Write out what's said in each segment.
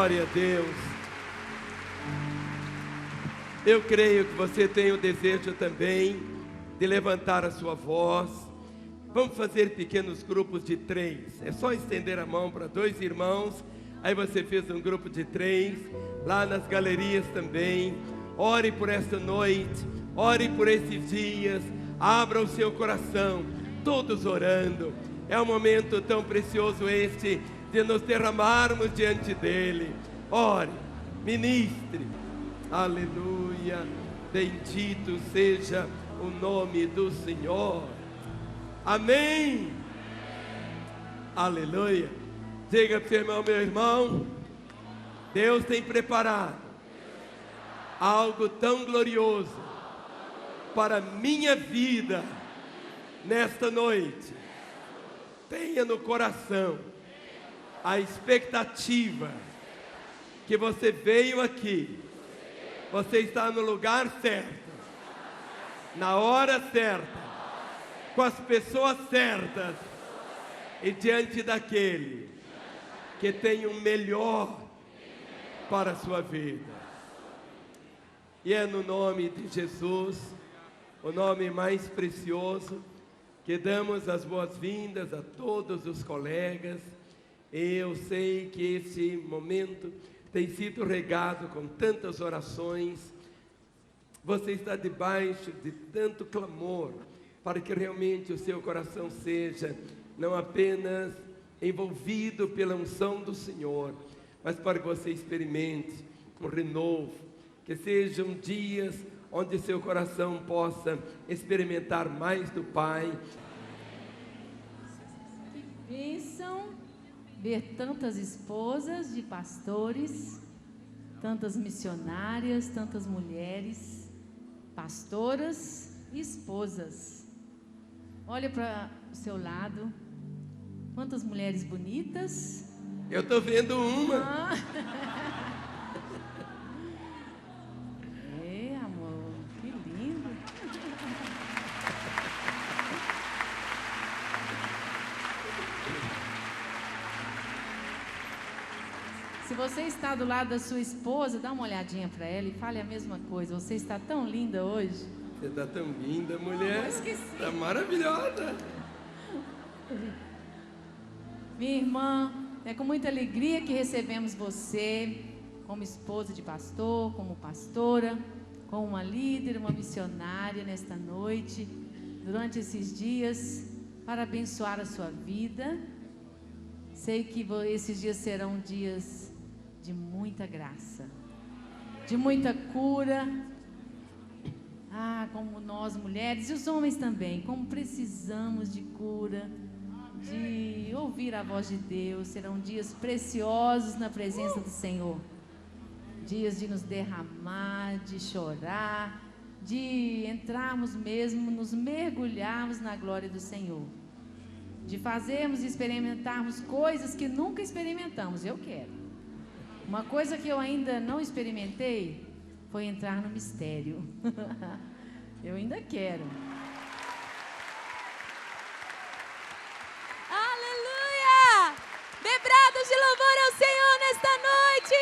Glória a Deus. Eu creio que você tem o desejo também de levantar a sua voz. Vamos fazer pequenos grupos de 3. É só estender a mão para 2 irmãos. Aí você fez um grupo de 3. Lá nas galerias também. Ore por esta noite. Ore por esses dias. Abra o seu coração. Todos orando. É um momento tão precioso este de nos derramarmos diante dele. Ore, ministre. Aleluia. Bendito seja o nome do Senhor. Amém. Aleluia. Diga para o seu irmão, meu irmão, Deus tem preparado algo tão glorioso para a minha vida nesta noite. Tenha no coração a expectativa que você veio aqui. Você está no lugar certo, na hora certa, com as pessoas certas e diante daquele que tem o melhor para a sua vida. E é no nome de Jesus, o nome mais precioso, que damos as boas-vindas a todos os colegas. Eu sei que esse momento tem sido regado com tantas orações. Você está debaixo de tanto clamor para que realmente o seu coração seja não apenas envolvido pela unção do Senhor, mas para que você experimente um renovo, que sejam dias onde seu coração possa experimentar mais do Pai. Que bênção ver tantas esposas de pastores, tantas missionárias, tantas mulheres, pastoras e esposas. Olha para o seu lado, quantas mulheres bonitas. Eu estou vendo uma. Amor, que lindo. Se você está do lado da sua esposa, dá uma olhadinha para ela e fale a mesma coisa. Você está tão linda hoje. Você está tão linda, mulher. Eu esqueci. Está maravilhosa. Minha irmã, é com muita alegria que recebemos você como esposa de pastor, como pastora, como uma líder, uma missionária nesta noite, durante esses dias, para abençoar a sua vida. Sei que esses dias serão dias de muita graça, de muita cura. Como nós mulheres e os homens também, como precisamos de cura, de ouvir a voz de Deus. Serão dias preciosos na presença do Senhor, dias de nos derramar, de chorar, de entrarmos mesmo, nos mergulharmos na glória do Senhor, de fazermos e experimentarmos coisas que nunca experimentamos. Eu quero. Uma coisa que eu ainda não experimentei foi entrar no mistério. Eu ainda quero. Aleluia! Dê brados de louvor ao Senhor nesta noite.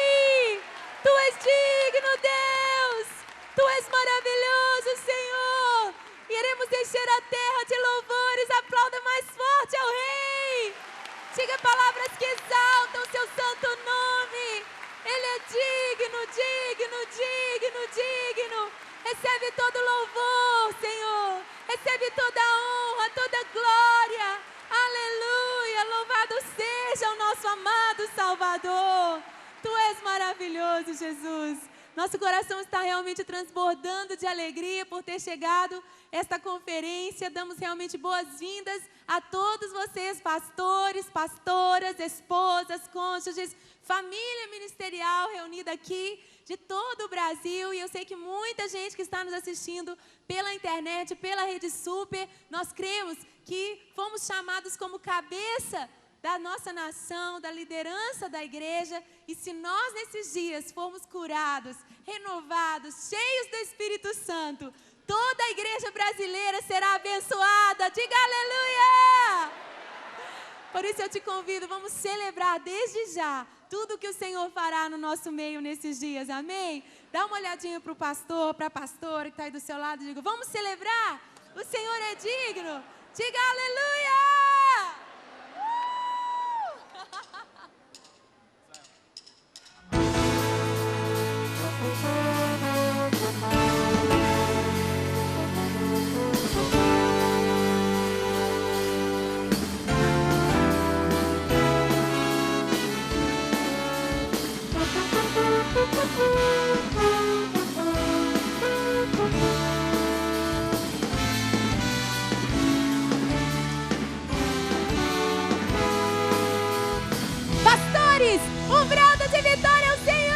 Tu és digno, Deus. Tu és maravilhoso, Senhor. Iremos encher a terra de louvores. Aplauda mais forte ao Rei. Diga palavras que exaltam o seu santo nome. Ele é digno, digno, digno, digno. Recebe todo louvor, Senhor. Recebe toda honra, toda glória. Aleluia. Louvado seja o nosso amado Salvador. Tu és maravilhoso, Jesus. Nosso coração está realmente transbordando de alegria por ter chegado esta conferência. Damos realmente boas-vindas a todos vocês, pastores, pastoras, esposas, cônjuges, família ministerial reunida aqui de todo o Brasil. E eu sei que muita gente que está nos assistindo pela internet, pela Rede Super, nós cremos que fomos chamados como cabeça da nossa nação, da liderança da igreja. E se nós nesses dias formos curados, renovados, cheios do Espírito Santo, toda a igreja brasileira será abençoada. Diga aleluia! Por isso eu te convido, vamos celebrar desde já tudo que o Senhor fará no nosso meio nesses dias, amém? Dá uma olhadinha para o pastor, para a pastora que está aí do seu lado e diga, vamos celebrar? O Senhor é digno. Diga aleluia! Pastores, um brado de vitória ao Senhor!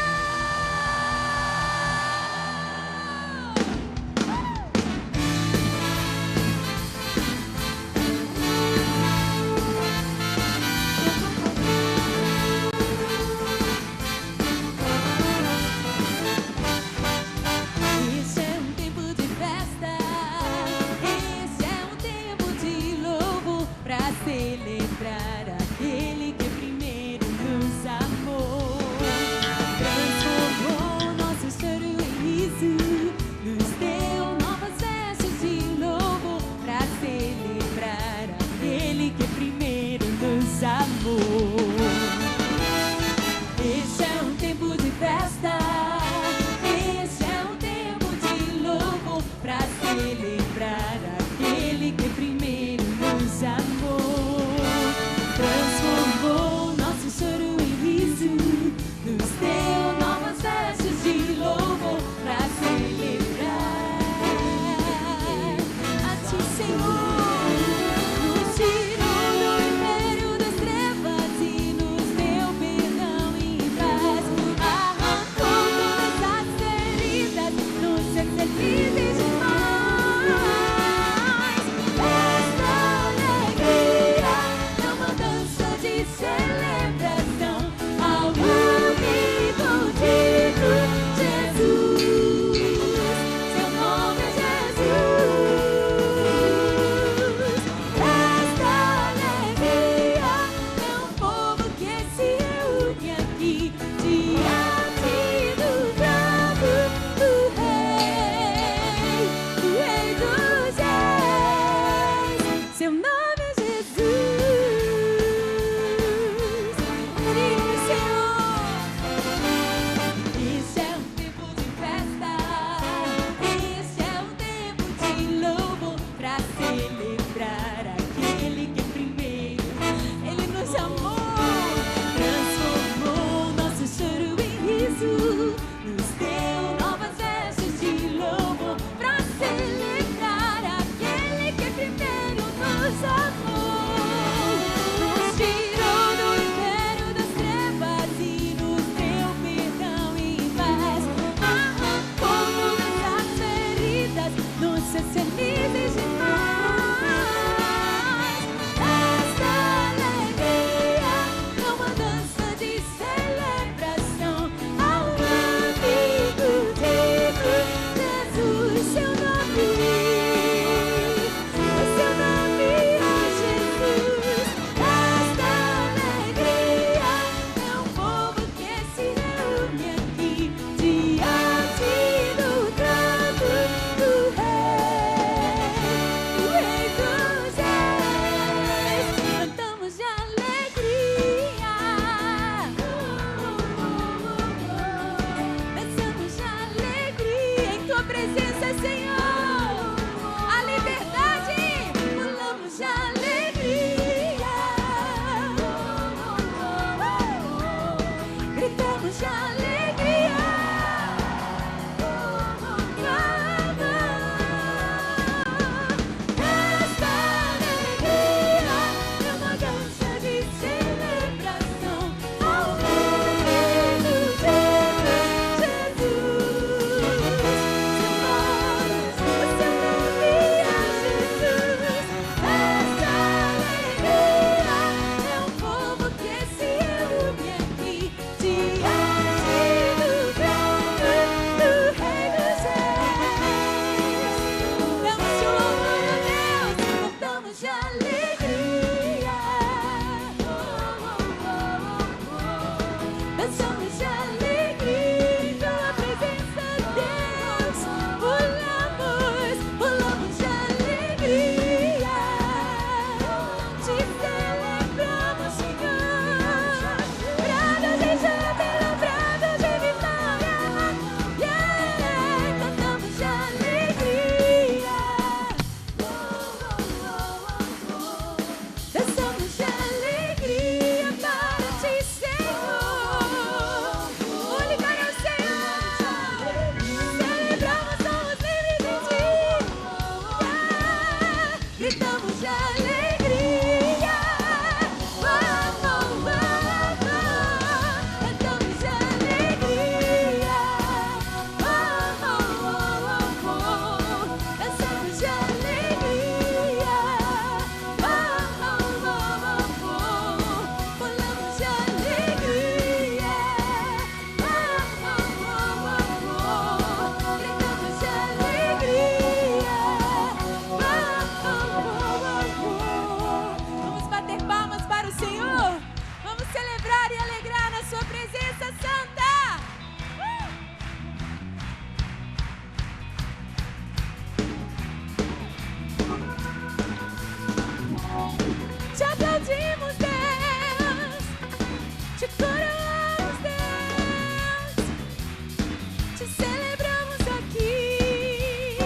celebramos aqui,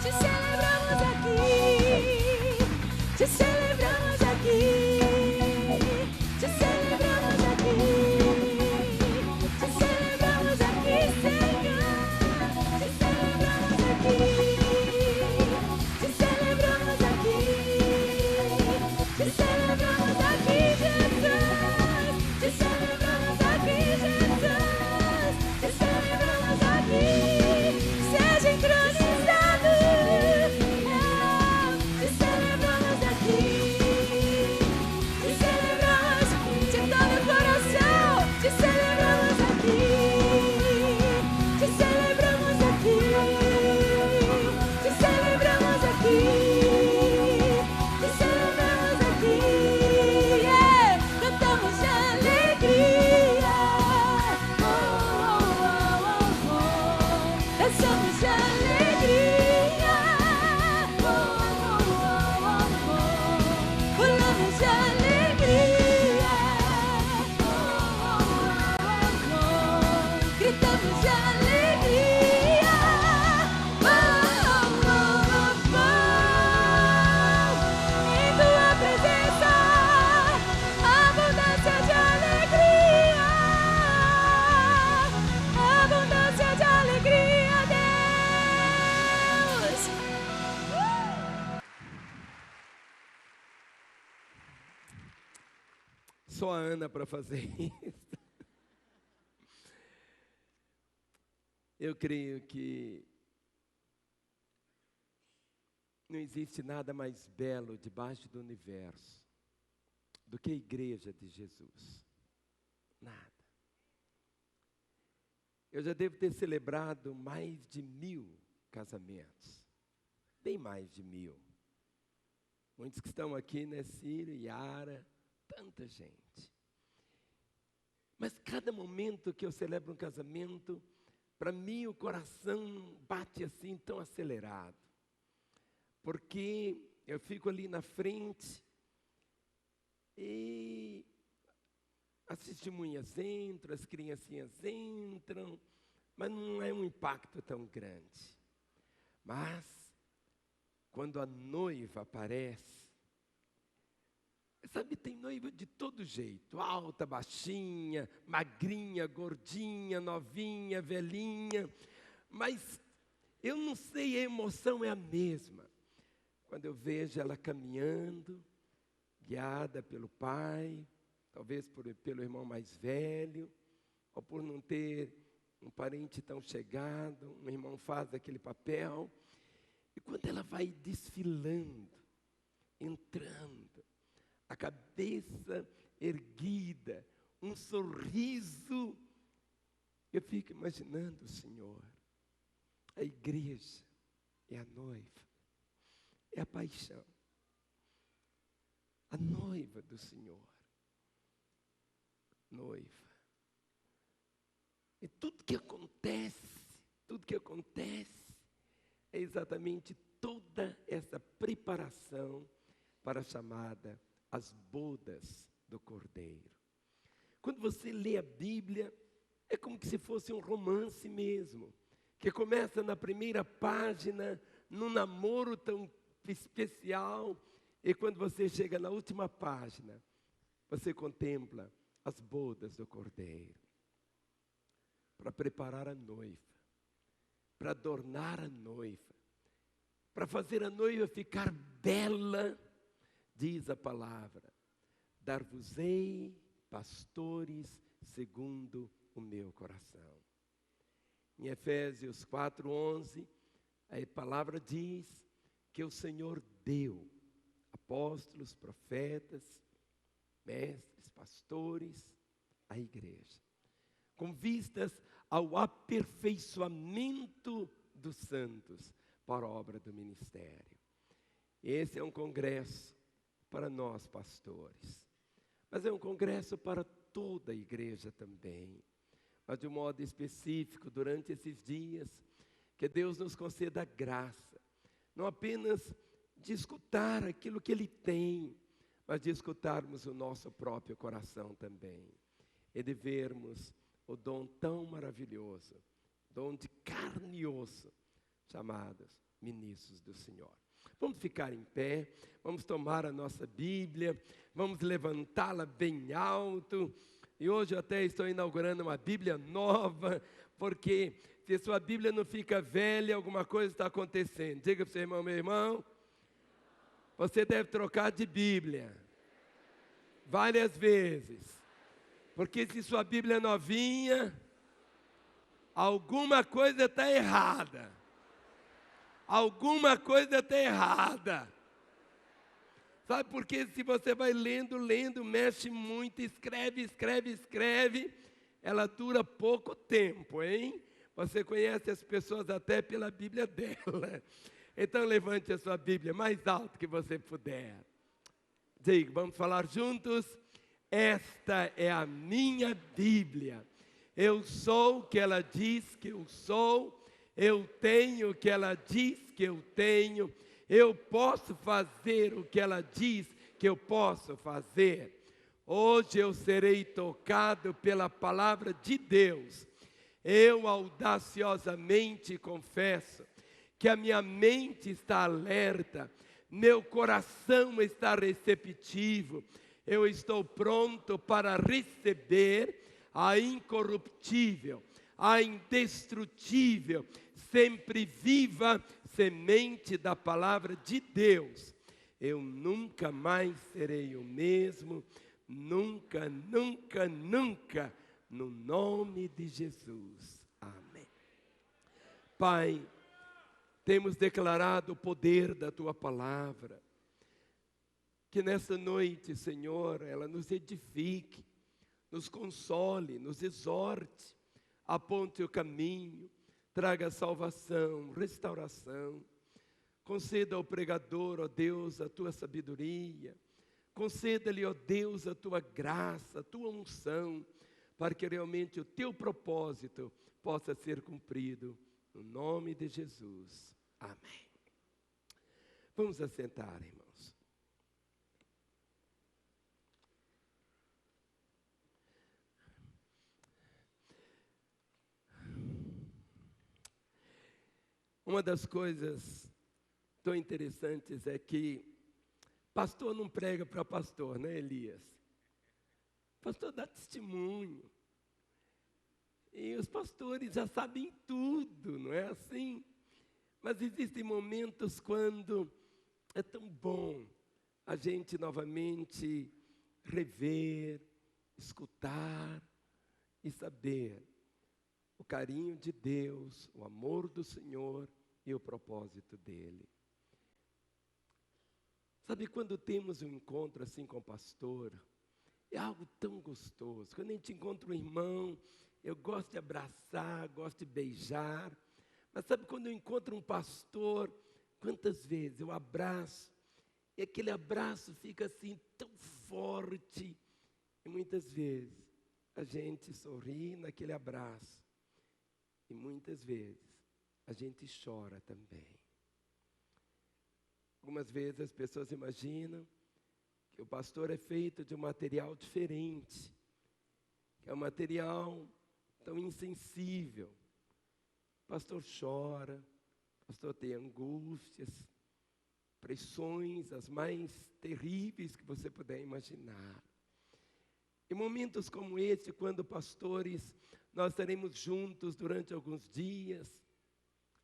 te celebramos aqui, te celebramos aqui, te celebramos aqui, te celebramos aqui, Senhor, te celebramos aqui, te celebramos aqui, te celebramos aqui, Jesus, te celebramos aqui, Jesus, te celebramos aqui, seja entronizado, te celebramos aqui, te celebramos de todo o coração, te celebramos aqui, te celebramos aqui, te celebramos aqui, te celebramos aqui, cantamos de alegria, dançamos de alegria, pulamos de alegria, gritamos de alegria, em tua presença, abundância de alegria, abundância de alegria, Deus. Só a Ana para fazer isso. Eu creio que não existe nada mais belo debaixo do universo do que a igreja de Jesus. Nada. Eu já devo ter celebrado mais de 1000 casamentos. Bem mais de 1000. Muitos que estão aqui, né, Círio, Yara, tanta gente. Mas cada momento que eu celebro um casamento, para mim o coração bate assim tão acelerado. Porque eu fico ali na frente e as testemunhas entram, as criancinhas entram, mas não é um impacto tão grande. Mas, quando a noiva aparece, sabe, tem noiva de todo jeito, alta, baixinha, magrinha, gordinha, novinha, velhinha, mas eu não sei, a emoção é a mesma. Quando eu vejo ela caminhando, guiada pelo pai, talvez pelo irmão mais velho, ou por não ter um parente tão chegado, um irmão faz aquele papel, e quando ela vai desfilando, entrando, a cabeça erguida, um sorriso, eu fico imaginando o Senhor, a igreja é a noiva, é a paixão, a noiva do Senhor, noiva. E tudo que acontece é exatamente toda essa preparação para a chamada as bodas do Cordeiro. Quando você lê a Bíblia, é como se fosse um romance mesmo, que começa na primeira página, num namoro tão especial, e quando você chega na última página, você contempla as bodas do Cordeiro, para preparar a noiva, para adornar a noiva, para fazer a noiva ficar bela. Diz a palavra, dar-vos-ei pastores segundo o meu coração. Em Efésios 4:11, a palavra diz que o Senhor deu apóstolos, profetas, mestres, pastores, à igreja, com vistas ao aperfeiçoamento dos santos para a obra do ministério. Esse é um congresso para nós pastores, mas é um congresso para toda a igreja também, mas de um modo específico durante esses dias, que Deus nos conceda a graça, não apenas de escutar aquilo que Ele tem, mas de escutarmos o nosso próprio coração também, e de vermos o dom tão maravilhoso dom de carne e osso, chamados ministros do Senhor. Vamos ficar em pé, vamos tomar a nossa Bíblia, vamos levantá-la bem alto. E hoje eu até estou inaugurando uma Bíblia nova, porque se sua Bíblia não fica velha, alguma coisa está acontecendo. Diga para o seu irmão, meu irmão, você deve trocar de Bíblia várias vezes. Porque se sua Bíblia é novinha, alguma coisa está errada. Alguma coisa está errada. Sabe por quê? Se você vai lendo, mexe muito, escreve, ela dura pouco tempo, hein? Você conhece as pessoas até pela Bíblia dela. Então levante a sua Bíblia mais alto que você puder. Diga, vamos falar juntos? Esta é a minha Bíblia. Eu sou o que ela diz que eu sou. Eu tenho o que ela diz que eu tenho. Eu posso fazer o que ela diz que eu posso fazer. Hoje eu serei tocado pela palavra de Deus. Eu audaciosamente confesso que a minha mente está alerta, meu coração está receptivo. Eu estou pronto para receber a incorruptível, a indestrutível, sempre viva semente da palavra de Deus. Eu nunca mais serei o mesmo, nunca, no nome de Jesus. Amém. Pai, temos declarado o poder da Tua palavra. Que nessa noite, Senhor, ela nos edifique, nos console, nos exorte, aponte o caminho, traga salvação, restauração. Conceda ao pregador, ó Deus, a Tua sabedoria. Conceda-lhe, ó Deus, a Tua graça, a Tua unção, para que realmente o Teu propósito possa ser cumprido. No nome de Jesus. Amém. Vamos assentar, irmãos. Uma das coisas tão interessantes é que pastor não prega para pastor, né, Elias? Pastor dá testemunho. E os pastores já sabem tudo, não é assim? Mas existem momentos quando é tão bom a gente novamente rever, escutar e saber o carinho de Deus, o amor do Senhor e o propósito dele. Sabe, quando temos um encontro assim com o pastor, é algo tão gostoso. Quando a gente encontra um irmão, eu gosto de abraçar, gosto de beijar. Mas sabe, quando eu encontro um pastor, quantas vezes eu abraço, e aquele abraço fica assim tão forte. E muitas vezes a gente sorri naquele abraço. E muitas vezes a gente chora também. Algumas vezes as pessoas imaginam que o pastor é feito de um material diferente, que é um material tão insensível. O pastor chora, o pastor tem angústias, pressões, as mais terríveis que você puder imaginar. Em momentos como esse, quando pastores, nós estaremos juntos durante alguns dias,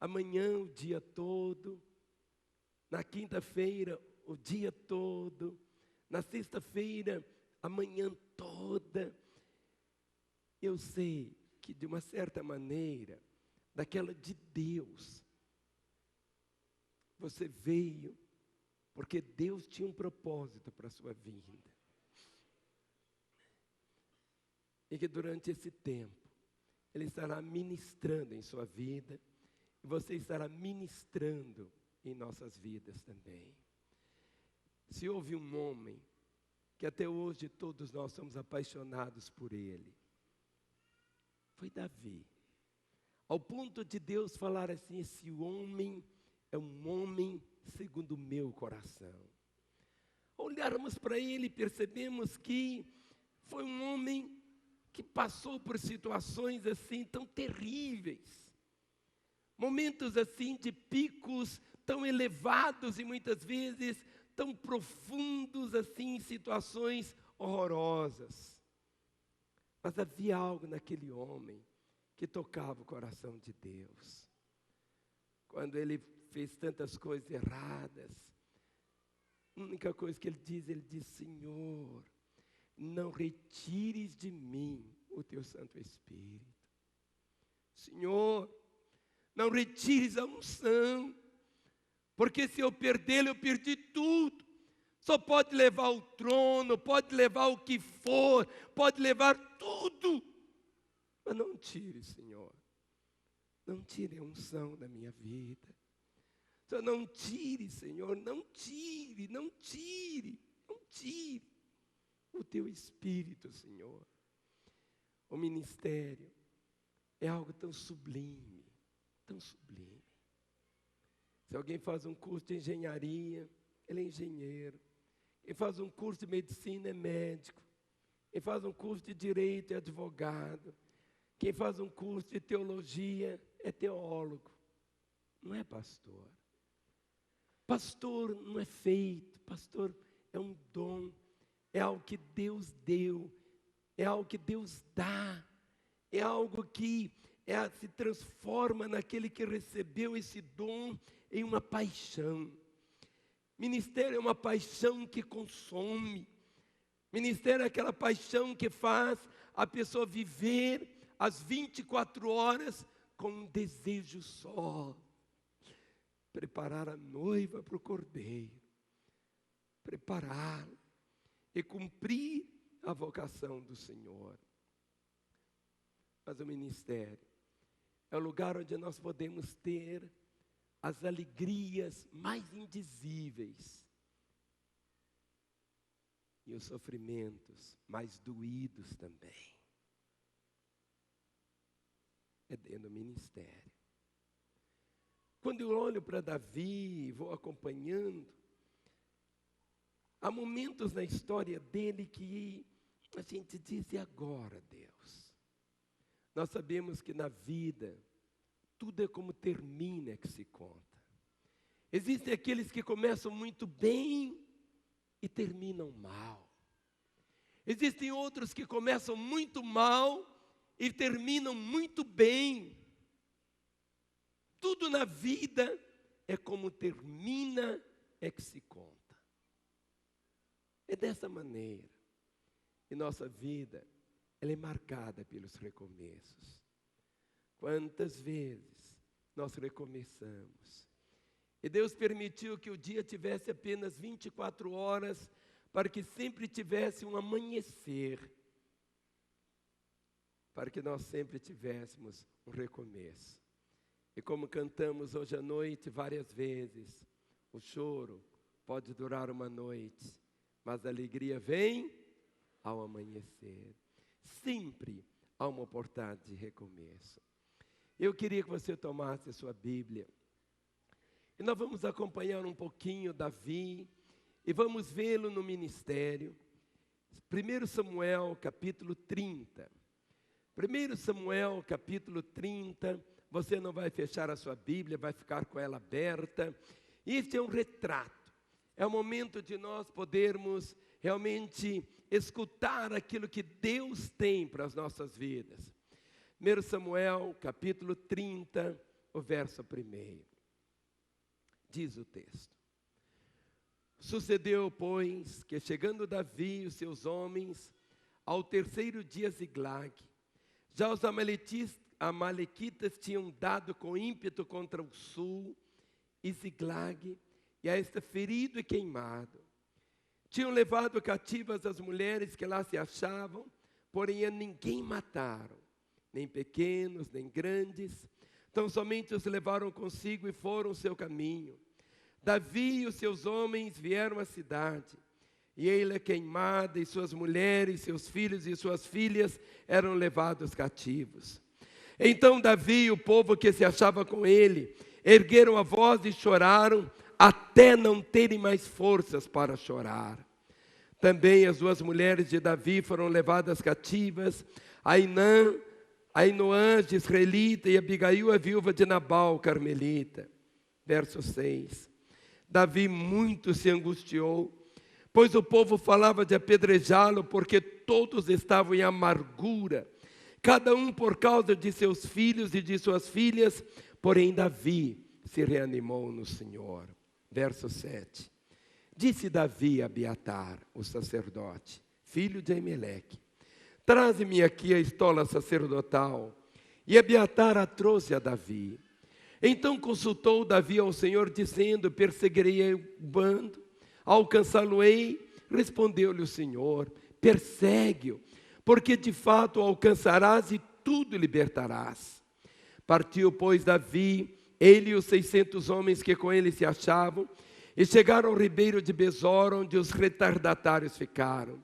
amanhã o dia todo, na quinta-feira o dia todo, na sexta-feira a manhã toda. Eu sei que de uma certa maneira, daquela de Deus, você veio porque Deus tinha um propósito para a sua vinda. E que durante esse tempo, Ele estará ministrando em sua vida, e você estará ministrando em nossas vidas também. Se houve um homem, que até hoje todos nós somos apaixonados por ele, foi Davi. Ao ponto de Deus falar assim, esse homem é um homem segundo o meu coração. Ao olharmos para ele, percebemos que foi um homem que passou por situações assim tão terríveis. Momentos assim de picos tão elevados e muitas vezes tão profundos assim, situações horrorosas. Mas havia algo naquele homem que tocava o coração de Deus. Quando ele fez tantas coisas erradas, a única coisa que ele diz, Senhor, não retires de mim o teu Santo Espírito. Senhor, não retires a unção, porque se eu perdê-lo, eu perdi tudo. Só pode levar o trono, pode levar o que for, pode levar tudo. Mas não tire, Senhor. Não tire a unção da minha vida. Só não tire, Senhor, não tire, não tire, não tire o teu Espírito, Senhor. O ministério é algo tão sublime, tão sublime. Se alguém faz um curso de engenharia, ele é engenheiro. Quem faz um curso de medicina é médico. Quem faz um curso de direito é advogado. Quem faz um curso de teologia é teólogo. Não é pastor. Pastor não é feito. Pastor é um dom. É algo que Deus deu. É algo que Deus dá. É algo que se transforma naquele que recebeu esse dom em uma paixão. Ministério é uma paixão que consome. Ministério é aquela paixão que faz a pessoa viver as 24 horas com um desejo só. Preparar a noiva para o cordeiro. Prepará-la e cumprir a vocação do Senhor. Mas o ministério é o lugar onde nós podemos ter as alegrias mais indizíveis e os sofrimentos mais doídos também. É dentro do ministério. Quando eu olho para Davi, vou acompanhando, há momentos na história dele que a gente diz, e agora, Deus? Nós sabemos que na vida, tudo é como termina que se conta. Existem aqueles que começam muito bem e terminam mal. Existem outros que começam muito mal e terminam muito bem. Tudo na vida é como termina é que se conta. É dessa maneira. E nossa vida, ela é marcada pelos recomeços. Quantas vezes nós recomeçamos? E Deus permitiu que o dia tivesse apenas 24 horas, para que sempre tivesse um amanhecer, para que nós sempre tivéssemos um recomeço. E como cantamos hoje à noite várias vezes, o choro pode durar uma noite, mas a alegria vem ao amanhecer. Sempre há uma oportunidade de recomeço. Eu queria que você tomasse a sua Bíblia. E nós vamos acompanhar um pouquinho Davi e vamos vê-lo no ministério. 1 Samuel, capítulo 30. 1 Samuel, capítulo 30. Você não vai fechar a sua Bíblia, vai ficar com ela aberta. Este é um retrato. É o momento de nós podermos realmente escutar aquilo que Deus tem para as nossas vidas. 1 Samuel, capítulo 30, o verso 1. Diz o texto. Sucedeu, pois, que chegando Davi e os seus homens, ao terceiro dia Ziglag, já os amalequitas tinham dado com ímpeto contra o sul, e Ziglag, e a esta ferido e queimado. Tinham levado cativas as mulheres que lá se achavam, porém a ninguém mataram, nem pequenos, nem grandes, tão somente os levaram consigo e foram o seu caminho. Davi e os seus homens vieram à cidade, e ela queimada, e suas mulheres, seus filhos e suas filhas eram levados cativos. Então Davi e o povo que se achava com ele, ergueram a voz e choraram, até não terem mais forças para chorar. Também as duas mulheres de Davi foram levadas cativas, Ainã, Ainoã, israelita, e Abigail, a viúva de Nabal, carmelita. Verso 6. Davi muito se angustiou, pois o povo falava de apedrejá-lo, porque todos estavam em amargura, cada um por causa de seus filhos e de suas filhas, porém Davi se reanimou no Senhor. Verso 7. Disse Davi a Abiatar, o sacerdote, filho de Aimeleque: traze-me aqui a estola sacerdotal. E Abiatar a trouxe a Davi. Então consultou Davi ao Senhor, dizendo: perseguirei o bando, alcançá-lo-ei. Respondeu-lhe o Senhor: persegue-o, porque de fato o alcançarás e tudo libertarás. Partiu, pois, Davi, ele e os 600 homens que com ele se achavam, e chegaram ao ribeiro de Besor, onde os retardatários ficaram.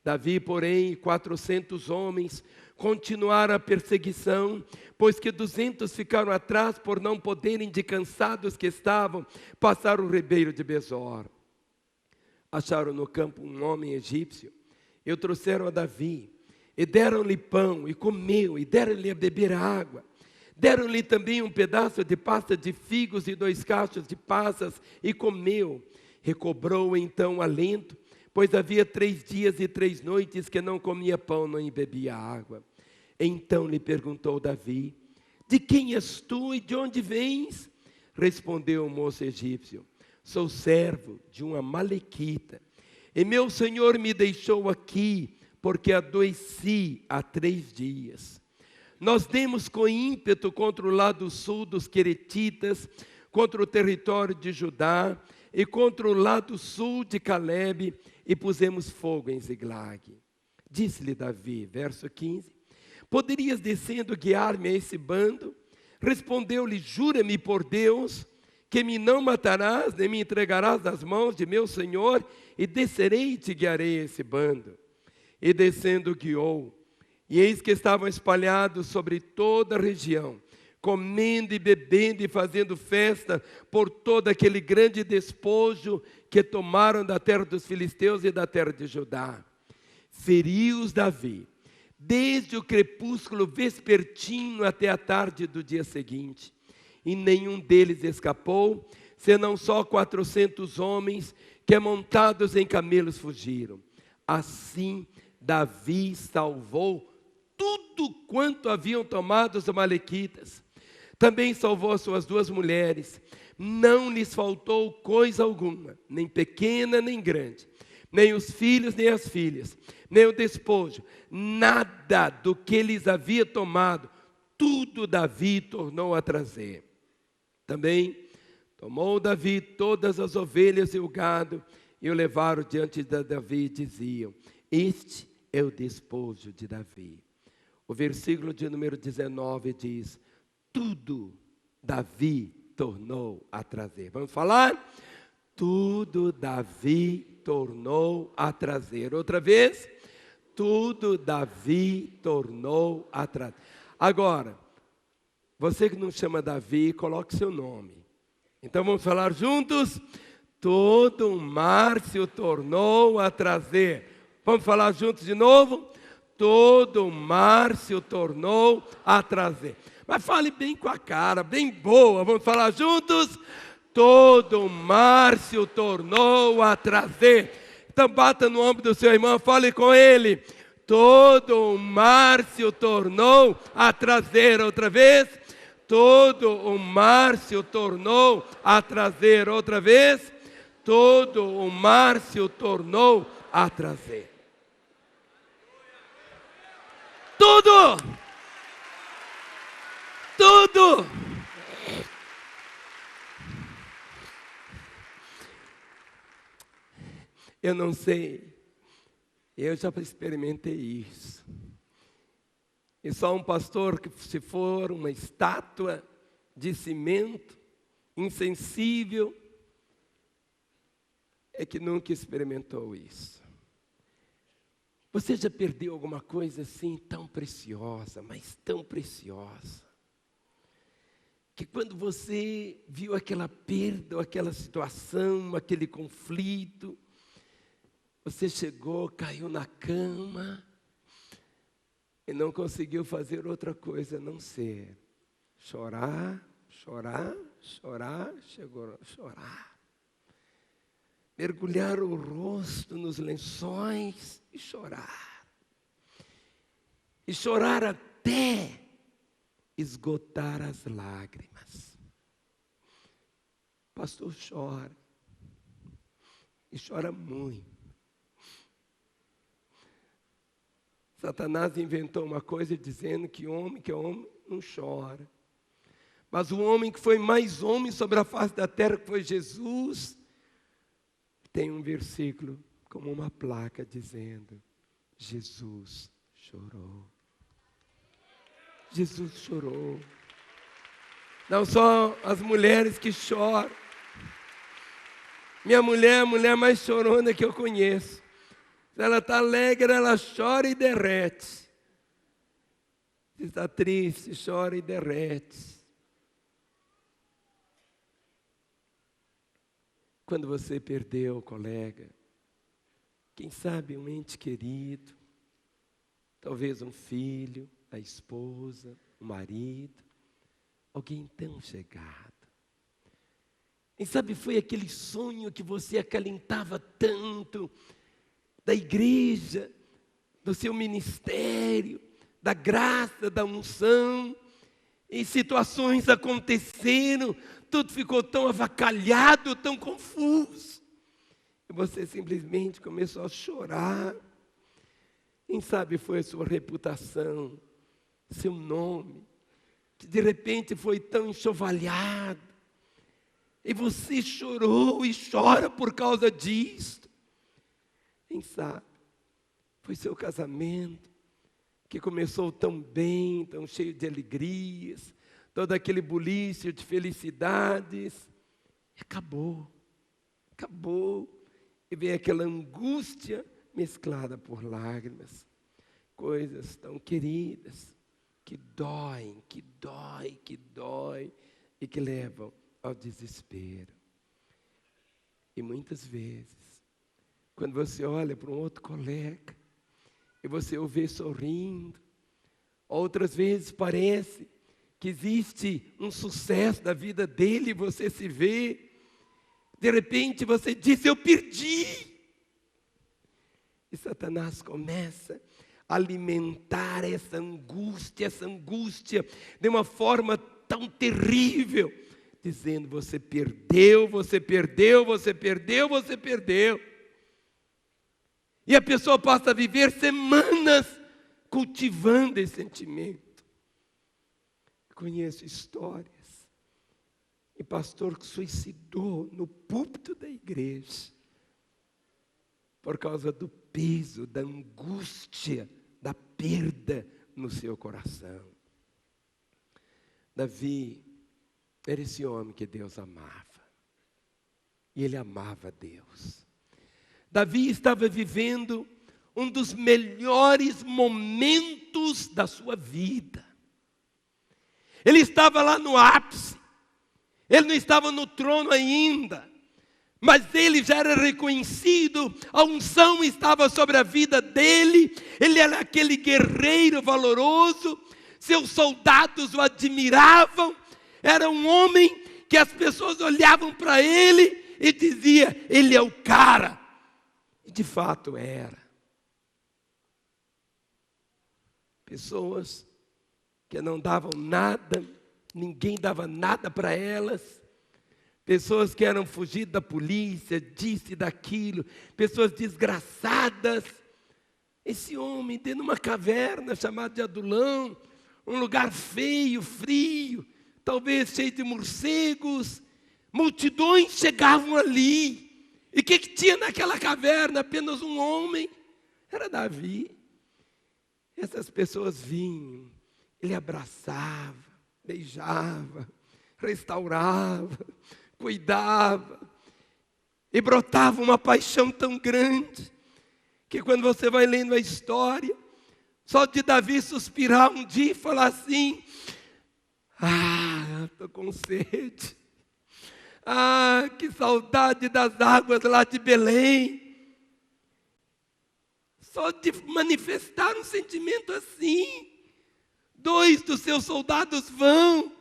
Davi, porém, e 400 homens continuaram a perseguição, pois que 200 ficaram atrás por não poderem, de cansados que estavam, passar o ribeiro de Besor. Acharam no campo um homem egípcio, e o trouxeram a Davi, e deram-lhe pão, e comeu, e deram-lhe a beber água. Deram-lhe também um pedaço de pasta de figos e 2 cachos de passas, e comeu. Recobrou então o alento, pois havia 3 dias e 3 noites que não comia pão, nem bebia água. Então lhe perguntou Davi: de quem és tu e de onde vens? Respondeu o moço egípcio: sou servo de um amalequita, e meu senhor me deixou aqui, porque adoeci há 3 dias. Nós demos com ímpeto contra o lado sul dos queretitas, contra o território de Judá, e contra o lado sul de Calebe, e pusemos fogo em Ziglag. Disse-lhe Davi, verso 15: poderias descendo guiar-me a esse bando? Respondeu-lhe: jura-me por Deus, que me não matarás, nem me entregarás nas mãos de meu senhor, e descerei e te guiarei a esse bando. E descendo guiou, e eis que estavam espalhados sobre toda a região, comendo e bebendo e fazendo festa por todo aquele grande despojo que tomaram da terra dos filisteus e da terra de Judá. Feriu-os Davi, desde o crepúsculo vespertino até a tarde do dia seguinte, e nenhum deles escapou, senão só 400 homens que, montados em camelos, fugiram. Assim Davi salvou tudo quanto haviam tomado os amalequitas. Também salvou as suas 2 mulheres. Não lhes faltou coisa alguma, nem pequena nem grande, nem os filhos nem as filhas, nem o despojo, nada do que lhes havia tomado, tudo Davi tornou a trazer. Também tomou Davi todas as ovelhas e o gado, e o levaram diante de Davi e diziam: este é o despojo de Davi. O versículo de número 19 diz: tudo Davi tornou a trazer. Vamos falar? Tudo Davi tornou a trazer. Outra vez. Tudo Davi tornou a trazer. Agora, você que não chama Davi, coloque seu nome. Então vamos falar juntos? Todo o mar se tornou a trazer. Vamos falar juntos de novo? Todo o mar se tornou a trazer. Mas fale bem com a cara, bem boa. Vamos falar juntos? Todo o mar se tornou a trazer. Então bata no ombro do seu irmão, fale com ele. Todo o mar se tornou a trazer. Outra vez. Todo o mar se tornou a trazer. Outra vez. Todo o mar se tornou a trazer. Tudo! Tudo! Eu não sei, eu já experimentei isso. E só um pastor que, se for uma estátua de cimento, insensível, é que nunca experimentou isso. Você já perdeu alguma coisa assim tão preciosa, mas tão preciosa, que quando você viu aquela perda, aquela situação, aquele conflito, você chegou, caiu na cama e não conseguiu fazer outra coisa a não ser chorar, chorar, chorar, chegou a chorar. Mergulhar o rosto nos lençóis e chorar. E chorar até esgotar as lágrimas. O pastor chora. E chora muito. Satanás inventou uma coisa dizendo que homem não chora. Mas o homem que foi mais homem sobre a face da terra, que foi Jesus, tem um versículo como uma placa dizendo: Jesus chorou. Jesus chorou. Não só as mulheres que choram. Minha mulher é a mulher mais chorona que eu conheço. Se ela está alegre, ela chora e derrete. Se está triste, chora e derrete. Quando você perdeu, colega, quem sabe um ente querido, talvez um filho, a esposa, o marido, alguém tão chegado. Quem sabe foi aquele sonho que você acalentava tanto, da igreja, do seu ministério, da graça, da unção, e situações aconteceram, tudo ficou tão avacalhado, tão confuso, e você simplesmente começou a chorar. Quem sabe foi a sua reputação, seu nome, que de repente foi tão enxovalhado, e você chorou e chora por causa disso. Quem sabe foi seu casamento, que começou tão bem, tão cheio de alegrias, todo aquele bulício de felicidades, e acabou, e veio aquela angústia mesclada por lágrimas, coisas tão queridas, que doem, e que levam ao desespero. E muitas vezes, quando você olha para um outro colega, e você o vê sorrindo, outras vezes parece que existe um sucesso da vida dele, e você se vê, de repente você diz: eu perdi. E Satanás começa a alimentar essa angústia de uma forma tão terrível, dizendo: você perdeu. E a pessoa passa a viver semanas cultivando esse sentimento. Conheço histórias de pastor que suicidou no púlpito da igreja por causa do peso, da angústia, da perda no seu coração. Davi era esse homem que Deus amava. E ele amava Deus. Davi estava vivendo um dos melhores momentos da sua vida. Ele estava lá no ápice. Ele não estava no trono ainda. Mas ele já era reconhecido. A unção estava sobre a vida dele. Ele era aquele guerreiro valoroso. Seus soldados o admiravam. Era um homem que as pessoas olhavam para ele e diziam: ele é o cara. E de fato era. Pessoas que não davam nada, ninguém dava nada para elas. Pessoas que eram fugidas da polícia, disso e daquilo. Pessoas desgraçadas. Esse homem dentro de uma caverna chamada de Adulão, um lugar feio, frio, talvez cheio de morcegos. Multidões chegavam ali. E o que tinha naquela caverna? Apenas um homem. Era Davi. Essas pessoas vinham. Ele abraçava, beijava, restaurava, cuidava. E brotava uma paixão tão grande, que quando você vai lendo a história, só de Davi suspirar um dia e falar assim: estou com sede. Que saudade das águas lá de Belém. Só de manifestar um sentimento assim. 2 dos seus soldados vão,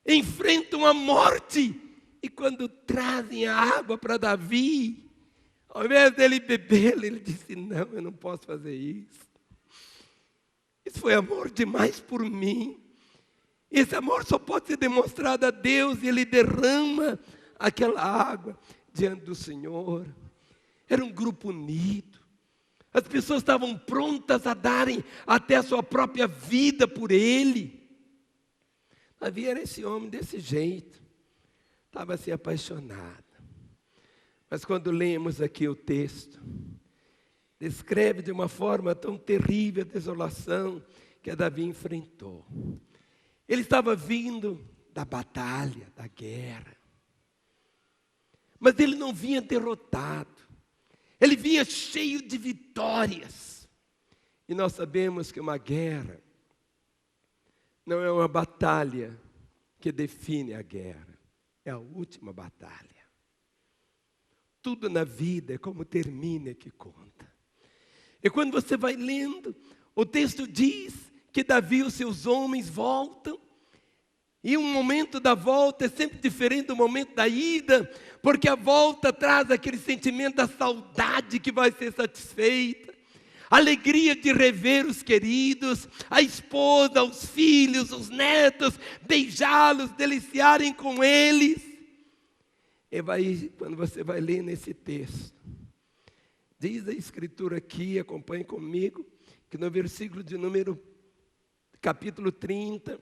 enfrentam a morte. E quando trazem a água para Davi, ao invés dele beber, ele disse: não, eu não posso fazer isso. Isso foi amor demais por mim. Esse amor só pode ser demonstrado a Deus. E ele derrama aquela água diante do Senhor. Era um grupo unido. As pessoas estavam prontas a darem até a sua própria vida por ele. Davi era esse homem desse jeito. Estava assim apaixonado. Mas quando lemos aqui o texto, descreve de uma forma tão terrível a desolação que Davi enfrentou. Ele estava vindo da batalha, da guerra. Mas ele não vinha derrotado. Ele vinha cheio de vitórias. E nós sabemos que uma guerra não é uma batalha que define a guerra. É a última batalha. Tudo na vida é como termina que conta. E quando você vai lendo, o texto diz que Davi e os seus homens voltam. E um momento da volta é sempre diferente do momento da ida, porque a volta traz aquele sentimento da saudade que vai ser satisfeita, a alegria de rever os queridos, a esposa, os filhos, os netos, beijá-los, deliciarem com eles. E quando você vai ler nesse texto, diz a Escritura aqui, acompanhe comigo, que no versículo de número, capítulo 30,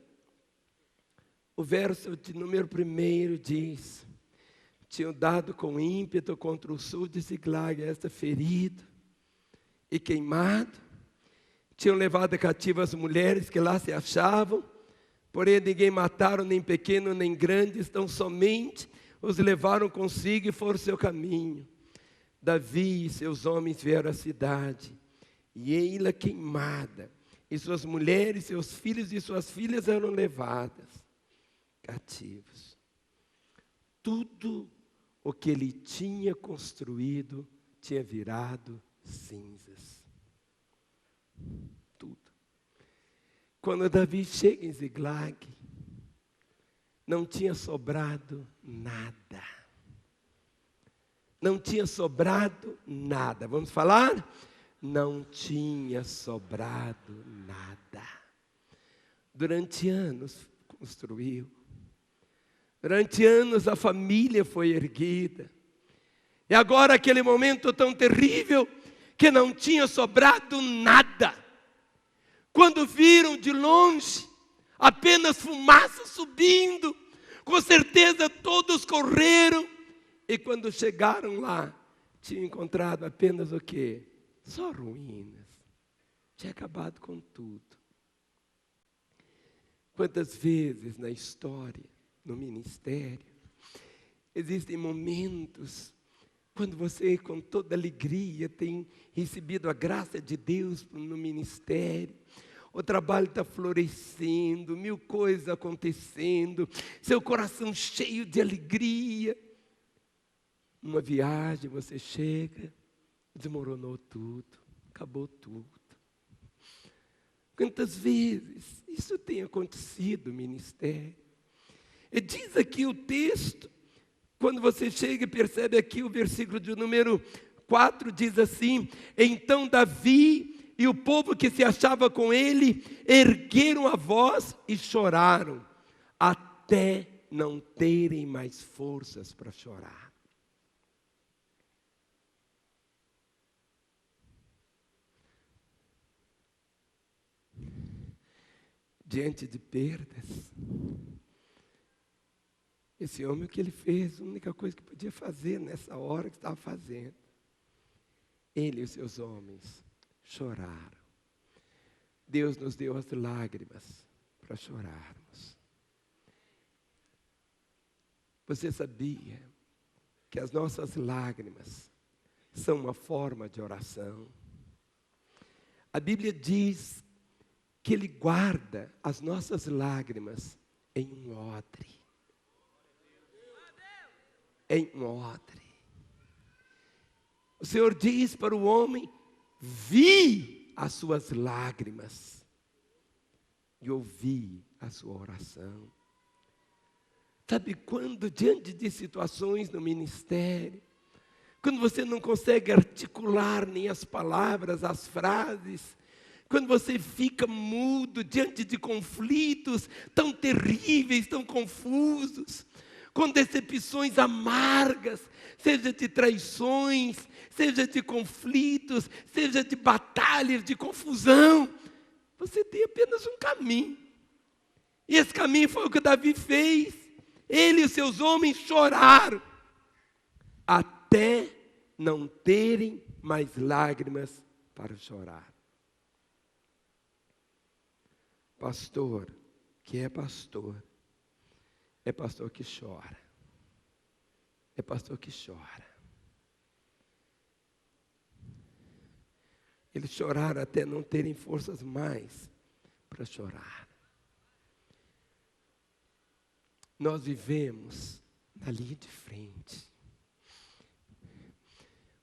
o verso de número 1 diz: tinham dado com ímpeto contra o sul de Ziclag, esta ferido e queimado. Tinham levado cativo as mulheres que lá se achavam, porém ninguém mataram, nem pequeno nem grande, tão somente os levaram consigo e foram seu caminho. Davi e seus homens vieram à cidade, e ei-la queimada, e suas mulheres, seus filhos e suas filhas eram levadas cativos. Tudo o que ele tinha construído tinha virado cinzas. Tudo. Quando Davi chega em Ziclag, não tinha sobrado nada. Não tinha sobrado nada. Vamos falar? Não tinha sobrado nada. Durante anos construiu. Durante anos a família foi erguida. E agora aquele momento tão terrível que não tinha sobrado nada. Quando viram de longe apenas fumaça subindo, com certeza todos correram. E quando chegaram lá, tinham encontrado apenas o quê? Só ruínas. Tinha acabado com tudo. Quantas vezes na história, no ministério, existem momentos quando você, com toda alegria, tem recebido a graça de Deus no ministério, o trabalho está florescendo, 1000 coisas acontecendo, seu coração cheio de alegria. Numa viagem você chega, desmoronou tudo, acabou tudo. Quantas vezes isso tem acontecido no ministério? E diz aqui o texto, quando você chega e percebe aqui o versículo de número 4, diz assim: então Davi e o povo que se achava com ele ergueram a voz e choraram, até não terem mais forças para chorar. Diante de perdas, esse homem, o que ele fez, a única coisa que podia fazer nessa hora que estava fazendo, ele e os seus homens choraram. Deus nos deu as lágrimas para chorarmos. Você sabia que as nossas lágrimas são uma forma de oração? A Bíblia diz que Ele guarda as nossas lágrimas em um odre. Em um odre. O Senhor diz para o homem vi as suas lágrimas e ouvi a sua oração. Sabe quando diante de situações no ministério, quando você não consegue articular nem as palavras, as frases, quando você fica mudo diante de conflitos tão terríveis, tão confusos, com decepções amargas, seja de traições, seja de conflitos, seja de batalhas, de confusão, você tem apenas um caminho. E esse caminho foi o que Davi fez. Ele e os seus homens choraram, até não terem mais lágrimas para chorar. Pastor, que é pastor que chora. É pastor que chora. Eles choraram até não terem forças mais para chorar. Nós vivemos na linha de frente.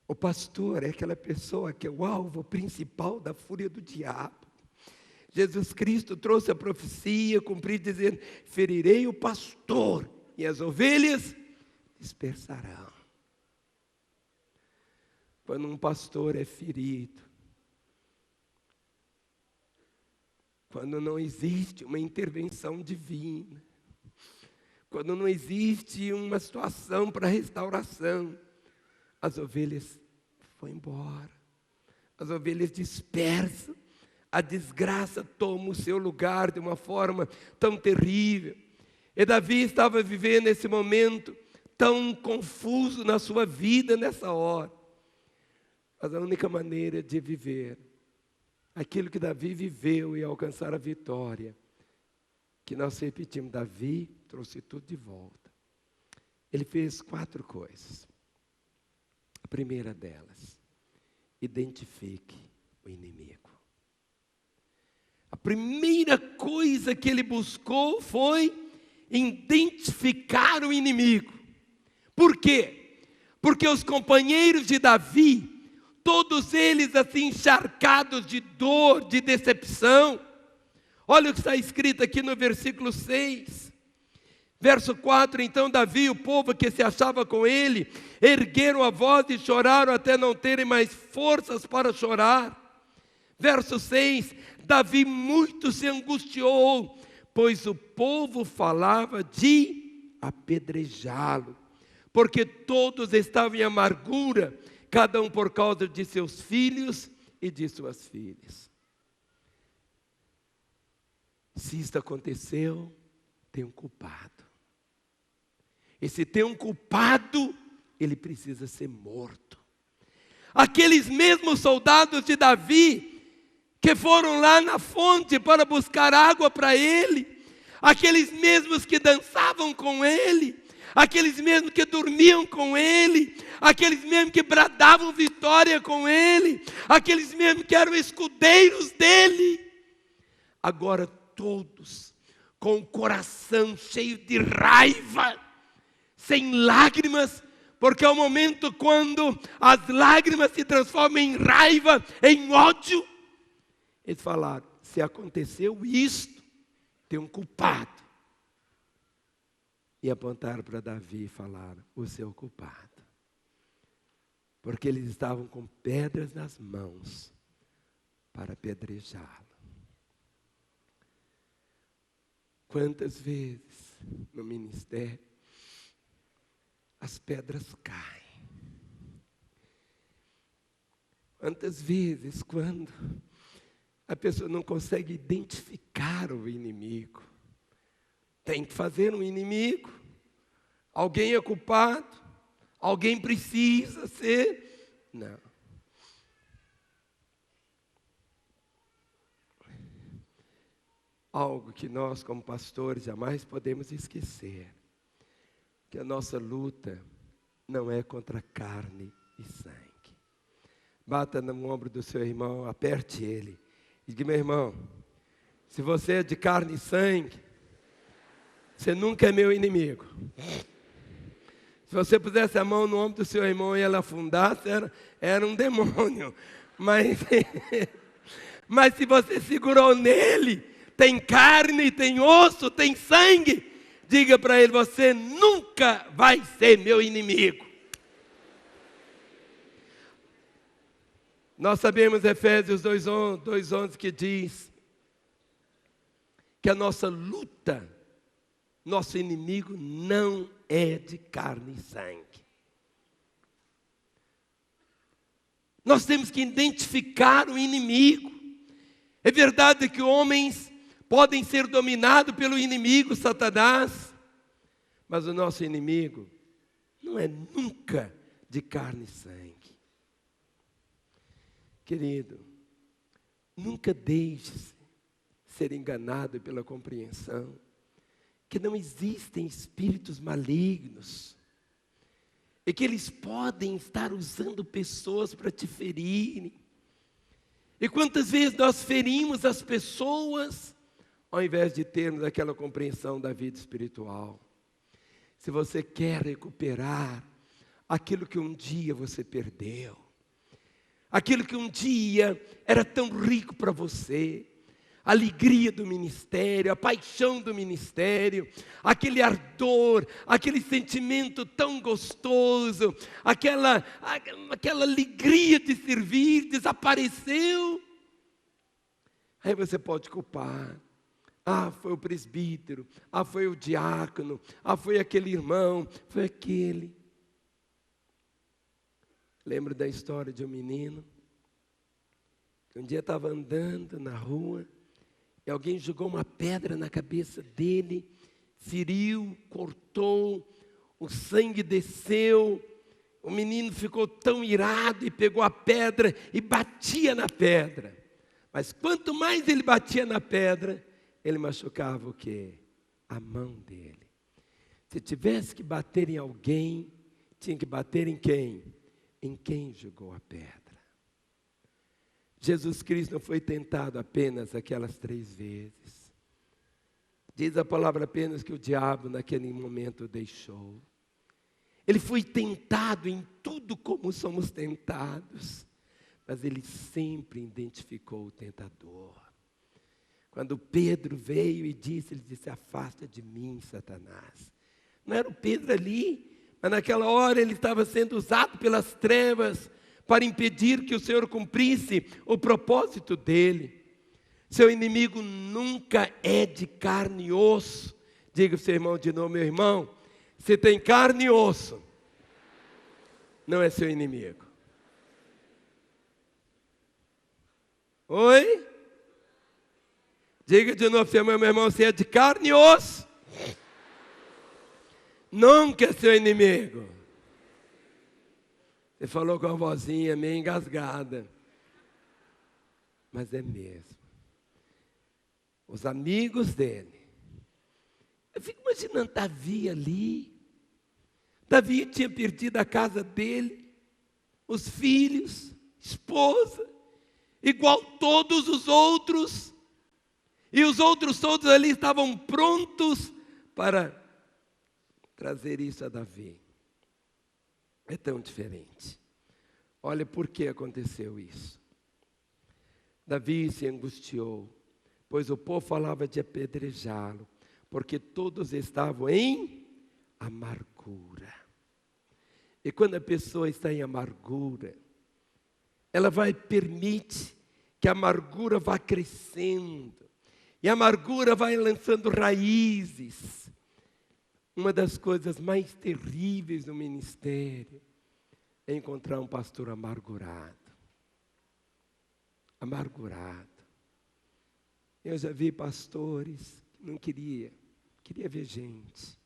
O pastor é aquela pessoa que é o alvo principal da fúria do diabo. Jesus Cristo trouxe a profecia, cumpriu dizendo: ferirei o pastor e as ovelhas dispersarão. Quando um pastor é ferido, quando não existe uma intervenção divina, quando não existe uma situação para restauração, as ovelhas vão embora, as ovelhas dispersam, a desgraça toma o seu lugar de uma forma tão terrível. E Davi estava vivendo esse momento tão confuso na sua vida nessa hora. Mas a única maneira de viver aquilo que Davi viveu e alcançar a vitória, que nós repetimos, Davi trouxe tudo de volta. Ele fez 4 coisas. A primeira delas, identifique o inimigo. A primeira coisa que ele buscou foi identificar o inimigo. Por quê? Porque os companheiros de Davi, todos eles assim encharcados de dor, de decepção. Olha o que está escrito aqui no versículo 6. Verso 4, então Davi e o povo que se achava com ele, ergueram a voz e choraram até não terem mais forças para chorar. Verso 6, Davi muito se angustiou, pois o povo falava de apedrejá-lo, porque todos estavam em amargura, cada um por causa de seus filhos e de suas filhas. Se isto aconteceu, tem um culpado. E se tem um culpado, ele precisa ser morto. Aqueles mesmos soldados de Davi, que foram lá na fonte para buscar água para ele, aqueles mesmos que dançavam com ele, aqueles mesmos que dormiam com ele, aqueles mesmos que bradavam vitória com ele, aqueles mesmos que eram escudeiros dele, agora todos com o coração cheio de raiva, sem lágrimas, porque é o momento quando as lágrimas se transformam em raiva, em ódio. Eles falaram, se aconteceu isto, tem um culpado. E apontaram para Davi e falaram, o seu culpado. Porque eles estavam com pedras nas mãos para apedrejá-lo. Quantas vezes no ministério as pedras caem? Quantas vezes quando a pessoa não consegue identificar o inimigo, tem que fazer um inimigo, alguém é culpado, alguém precisa ser, não. Algo que nós como pastores jamais podemos esquecer, que a nossa luta não é contra carne e sangue. Bata no ombro do seu irmão, aperte ele e diga, meu irmão, se você é de carne e sangue, você nunca é meu inimigo. Se você pusesse a mão no ombro do seu irmão e ele afundasse, era um demônio. Mas se você segurou nele, tem carne, tem osso, tem sangue, diga para ele: você nunca vai ser meu inimigo. Nós sabemos Efésios 2:11 que diz que a nossa luta, nosso inimigo não é de carne e sangue. Nós temos que identificar o inimigo. É verdade que homens podem ser dominados pelo inimigo, Satanás, mas o nosso inimigo não é nunca de carne e sangue. Querido, nunca deixe-se ser enganado pela compreensão que não existem espíritos malignos e que eles podem estar usando pessoas para te ferirem. E quantas vezes nós ferimos as pessoas ao invés de termos aquela compreensão da vida espiritual. Se você quer recuperar aquilo que um dia você perdeu, aquilo que um dia era tão rico para você, a alegria do ministério, a paixão do ministério, aquele ardor, aquele sentimento tão gostoso, aquela alegria de servir, desapareceu. Aí você pode culpar. Ah, foi o presbítero, ah, foi o diácono, ah, foi aquele irmão, foi aquele. Lembro da história de um menino, que um dia estava andando na rua, e alguém jogou uma pedra na cabeça dele, feriu, cortou, o sangue desceu, o menino ficou tão irado e pegou a pedra e batia na pedra. Mas quanto mais ele batia na pedra, ele machucava o quê? A mão dele. Se tivesse que bater em alguém, tinha que bater em quem? Em quem jogou a pedra. Jesus Cristo não foi tentado apenas aquelas 3 vezes. Diz a palavra apenas que o diabo naquele momento o deixou. Ele foi tentado em tudo como somos tentados, mas ele sempre identificou o tentador. Quando Pedro veio e disse, ele disse: afasta de mim, Satanás. Não era o Pedro ali, mas naquela hora ele estava sendo usado pelas trevas para impedir que o Senhor cumprisse o propósito dele. Seu inimigo nunca é de carne e osso. Diga para o seu irmão de novo: meu irmão, se tem carne e osso, não é seu inimigo. Oi? Diga de novo para o seu irmão: meu irmão, se é de carne e osso, nunca é seu inimigo. Você falou com a vozinha meio engasgada, mas é mesmo. Os amigos dele. Eu fico imaginando Davi ali. Davi tinha perdido a casa dele, os filhos, esposa, igual todos os outros. E os outros todos ali estavam prontos para trazer isso a Davi. É tão diferente. Olha por que aconteceu isso. Davi se angustiou, pois o povo falava de apedrejá-lo, porque todos estavam em amargura. E quando a pessoa está em amargura, ela permite que a amargura vá crescendo, e a amargura vai lançando raízes. Uma das coisas mais terríveis no ministério é encontrar um pastor amargurado. Amargurado. Eu já vi pastores que não queria ver gente.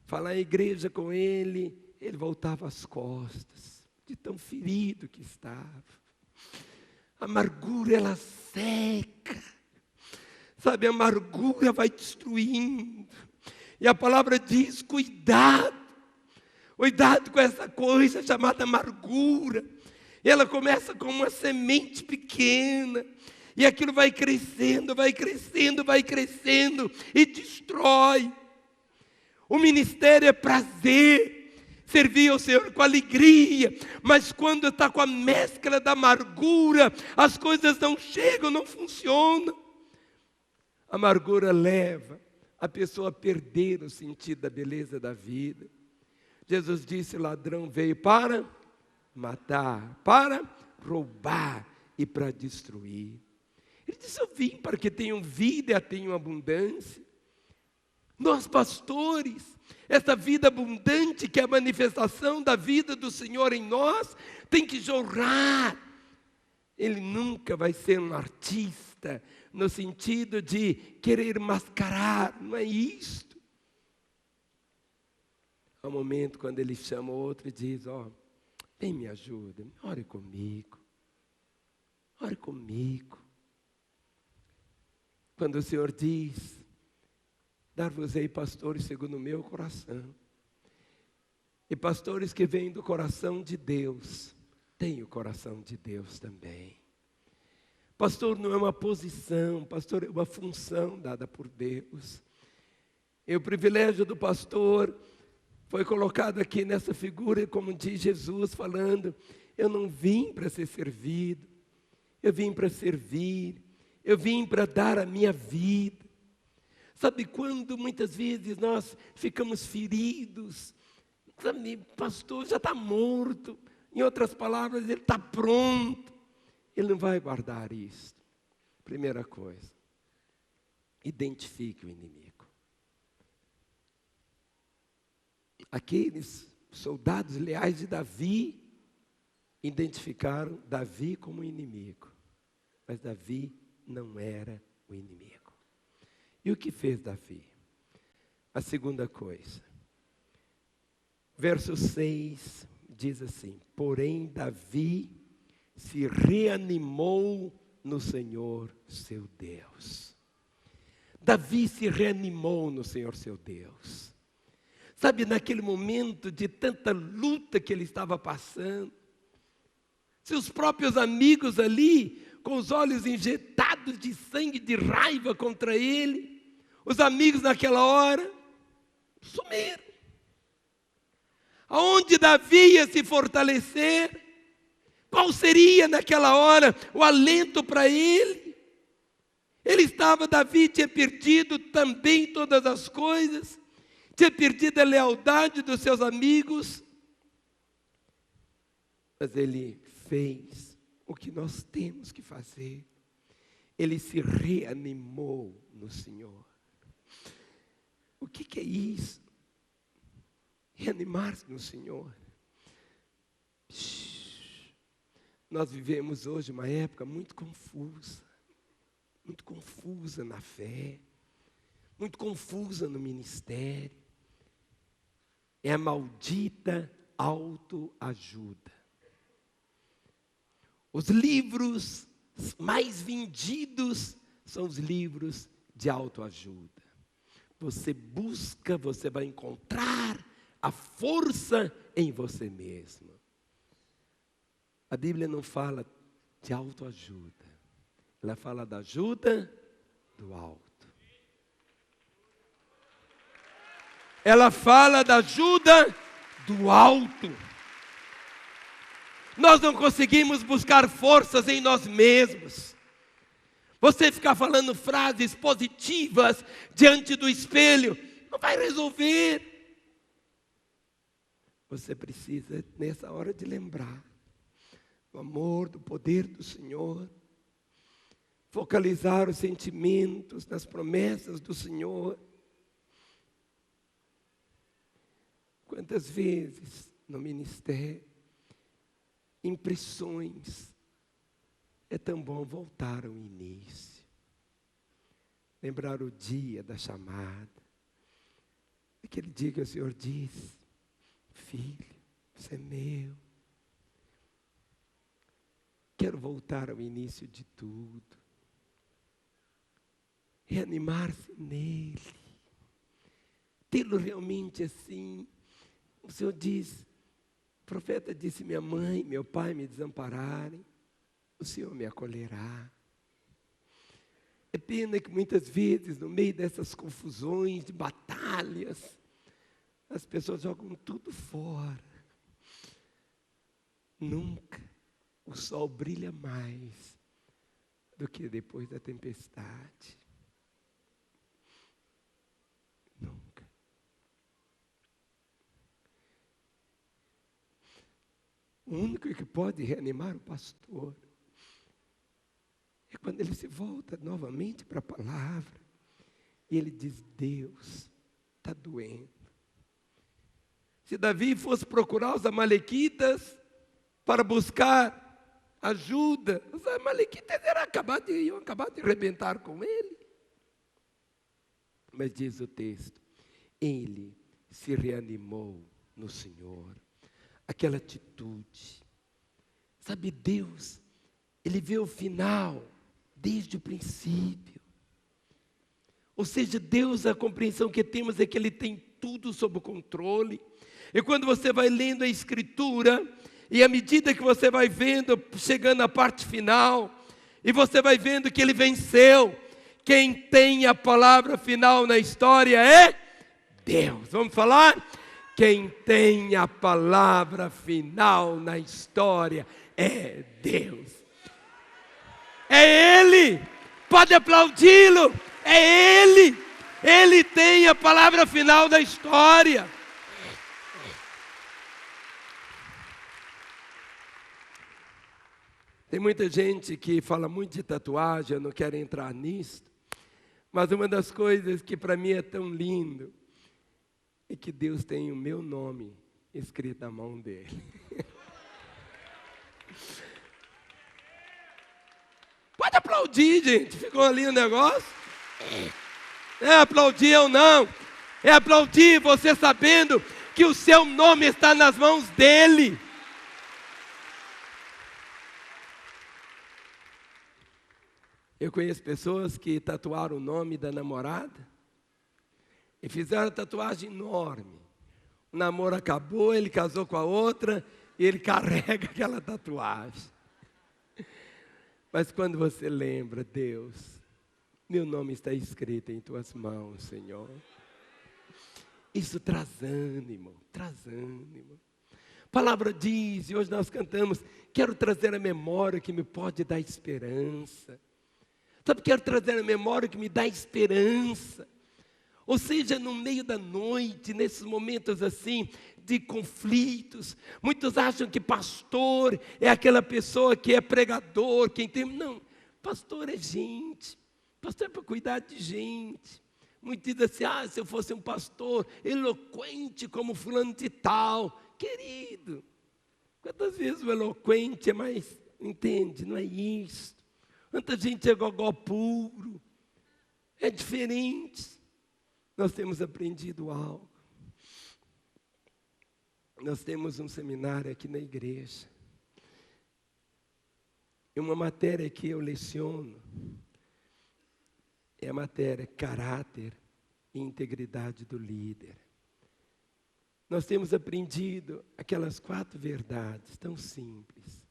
Falar em igreja com ele, ele voltava as costas, de tão ferido que estava. A amargura, ela seca. Sabe, a amargura vai destruindo. E a palavra diz: cuidado com essa coisa chamada amargura. E ela começa com uma semente pequena, e aquilo vai crescendo, e destrói. O ministério é prazer, servir ao Senhor com alegria, mas quando está com a mescla da amargura, as coisas não chegam, não funcionam. A amargura leva a pessoa a perder o sentido da beleza da vida. Jesus disse: o ladrão veio para matar, para roubar e para destruir. Ele disse: eu vim para que tenham vida e a tenham abundância. Nós, pastores, essa vida abundante, que é a manifestação da vida do Senhor em nós, tem que jorrar. Ele nunca vai ser um artista, no sentido de querer mascarar, não é isto. Há um momento quando ele chama o outro e diz: ó, vem, me ajuda, ore comigo. Ore comigo. Quando o Senhor diz: dar-vos-ei pastores segundo o meu coração. E pastores que vêm do coração de Deus, têm o coração de Deus também. Pastor não é uma posição, pastor é uma função dada por Deus. E o privilégio do pastor foi colocado aqui nessa figura, como diz Jesus, falando: eu não vim para ser servido, eu vim para servir, eu vim para dar a minha vida. Sabe quando muitas vezes nós ficamos feridos, sabe, pastor já está morto, em outras palavras, ele está pronto. Ele não vai guardar isso. Primeira coisa, identifique o inimigo. Aqueles soldados leais de Davi identificaram Davi como inimigo, mas Davi não era o inimigo. E o que fez Davi? A segunda coisa, verso 6 diz assim: porém Davi se reanimou no Senhor seu Deus. Davi se reanimou no Senhor seu Deus. Sabe, naquele momento de tanta luta que ele estava passando, seus próprios amigos ali, com os olhos injetados de sangue, de raiva contra ele, os amigos naquela hora sumiram. Aonde Davi ia se fortalecer? Qual seria naquela hora o alento para ele? Davi tinha perdido também todas as coisas, tinha perdido a lealdade dos seus amigos, mas ele fez o que nós temos que fazer. Ele se reanimou no Senhor. O que é isso? Reanimar-se no Senhor. Nós vivemos hoje uma época muito confusa na fé, muito confusa no ministério. É a maldita autoajuda. Os livros mais vendidos são os livros de autoajuda. Você busca, você vai encontrar a força em você mesmo. A Bíblia não fala de autoajuda, ela fala da ajuda do alto. Ela fala da ajuda do alto. Nós não conseguimos buscar forças em nós mesmos. Você ficar falando frases positivas diante do espelho não vai resolver. Você precisa, nessa hora, de lembrar do amor, do poder do Senhor, focalizar os sentimentos nas promessas do Senhor. Quantas vezes no ministério, impressões, é tão bom voltar ao início, lembrar o dia da chamada, aquele dia que o Senhor disse: filho, você é meu. Quero voltar ao início de tudo. Reanimar-se nele. Tê-lo realmente assim. O Senhor diz, o profeta disse: minha mãe, meu pai me desampararem, o Senhor me acolherá. É pena que muitas vezes, no meio dessas confusões, de batalhas, as pessoas jogam tudo fora. Nunca o sol brilha mais do que depois da tempestade. Nunca. O único que pode reanimar o pastor é quando ele se volta novamente para a palavra e ele diz: Deus, está doendo. Se Davi fosse procurar os amalequitas para buscar ajuda, os amalequitas iam acabar de arrebentar com ele. Mas diz o texto, ele se reanimou no Senhor. Aquela atitude. Sabe, Deus, Ele vê o final desde o princípio. Ou seja, Deus, a compreensão que temos é que Ele tem tudo sob o controle. E quando você vai lendo a Escritura, e à medida que você vai vendo, chegando à parte final, e você vai vendo que Ele venceu, quem tem a palavra final na história é Deus. Vamos falar? Quem tem a palavra final na história é Deus. É Ele. Pode aplaudi-lo. É Ele. Ele tem a palavra final da história. Tem muita gente que fala muito de tatuagem, eu não quero entrar nisso. Mas uma das coisas que para mim é tão lindo é que Deus tem o meu nome escrito na mão dele. Pode aplaudir, gente. Ficou ali o negócio. Não é aplaudir ou não. É aplaudir você sabendo que o seu nome está nas mãos dele. Eu conheço pessoas que tatuaram o nome da namorada e fizeram uma tatuagem enorme. O namoro acabou, ele casou com a outra e ele carrega aquela tatuagem. Mas quando você lembra, Deus, meu nome está escrito em tuas mãos, Senhor. Isso traz ânimo, traz ânimo. A palavra diz, e hoje nós cantamos, quero trazer a memória que me pode dar esperança. Sabe, quero trazer a memória que me dá esperança. Ou seja, no meio da noite, nesses momentos assim, de conflitos, muitos acham que pastor é aquela pessoa que é pregador, quem tem... Não, pastor é gente, pastor é para cuidar de gente. Muitos dizem assim, se eu fosse um pastor eloquente como fulano de tal, querido, quantas vezes o eloquente é mais, entende, não é isso. Quanta gente é gogó puro, é diferente. Nós temos aprendido algo. Nós temos um seminário aqui na igreja. E uma matéria que eu leciono é a matéria caráter e integridade do líder. Nós temos aprendido aquelas 4 verdades tão simples.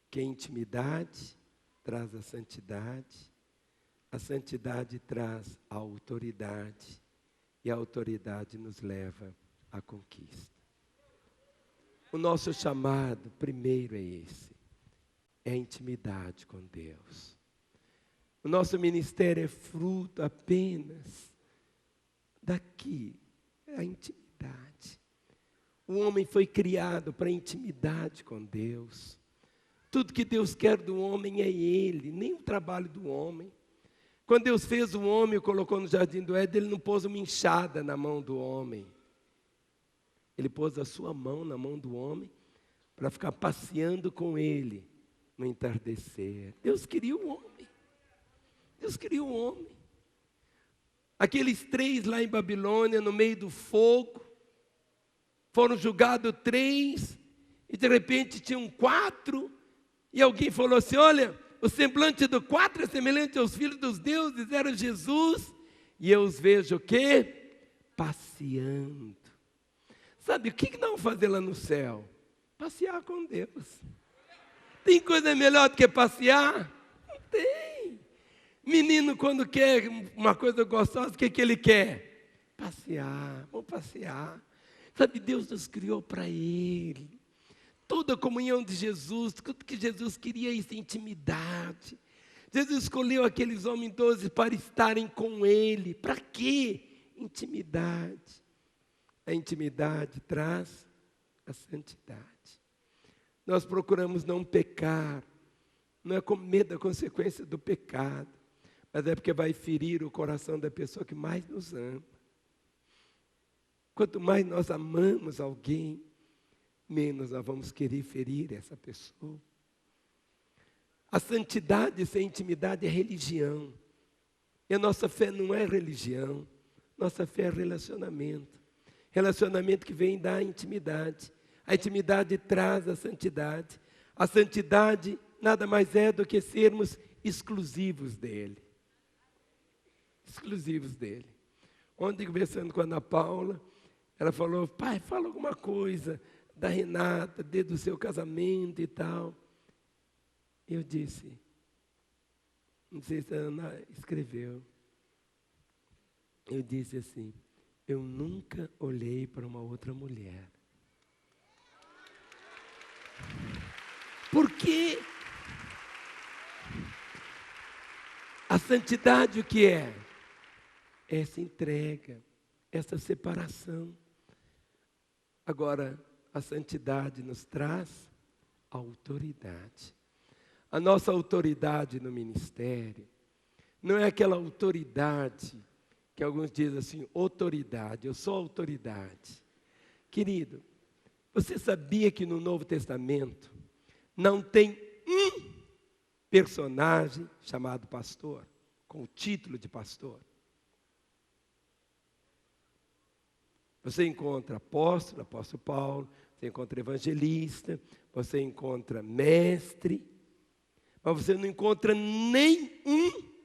Que a intimidade traz a santidade traz a autoridade, e a autoridade nos leva à conquista. O nosso chamado primeiro é esse, é a intimidade com Deus. O nosso ministério é fruto apenas daqui, a intimidade. O homem foi criado para a intimidade com Deus. Tudo que Deus quer do homem é Ele, nem o trabalho do homem. Quando Deus fez o homem e colocou no jardim do Éden, Ele não pôs uma enxada na mão do homem. Ele pôs a sua mão na mão do homem para ficar passeando com ele no entardecer. Deus queria o homem. Deus queria o homem. Aqueles 3 lá em Babilônia, no meio do fogo, foram julgados 3, e de repente tinham 4, e alguém falou assim, olha, o semblante do 4 é semelhante aos filhos dos deuses, era Jesus, e eu os vejo o quê? Passeando. Sabe, o que nós vamos fazer lá no céu? Passear com Deus. Tem coisa melhor do que passear? Não tem. Menino, quando quer uma coisa gostosa, o que ele quer? passear, vamos passear. Sabe, Deus nos criou para Ele. Toda a comunhão de Jesus, tudo que Jesus queria, isso é intimidade. Jesus escolheu aqueles homens 12 para estarem com Ele. Para quê? Intimidade. A intimidade traz a santidade. Nós procuramos não pecar, não é com medo da consequência do pecado, mas é porque vai ferir o coração da pessoa que mais nos ama. Quanto mais nós amamos alguém, menos nós vamos querer ferir essa pessoa. A santidade sem intimidade é religião. E a nossa fé não é religião, nossa fé é relacionamento. Relacionamento que vem da intimidade. A intimidade traz a santidade. A santidade nada mais é do que sermos exclusivos dele. Exclusivos dele. Ontem, conversando com a Ana Paula, ela falou: pai, fala alguma coisa da Renata, desde o seu casamento e tal. Eu disse, não sei se a Ana escreveu, eu disse assim: eu nunca olhei para uma outra mulher. Porque a santidade o que é? Essa entrega, essa separação. Agora, a santidade nos traz autoridade. A nossa autoridade no ministério não é aquela autoridade que alguns dizem assim, autoridade, eu sou autoridade. Querido, você sabia que no Novo Testamento não tem um personagem chamado pastor, com o título de pastor? Você encontra apóstolo, apóstolo Paulo, você encontra evangelista, você encontra mestre, mas você não encontra nenhum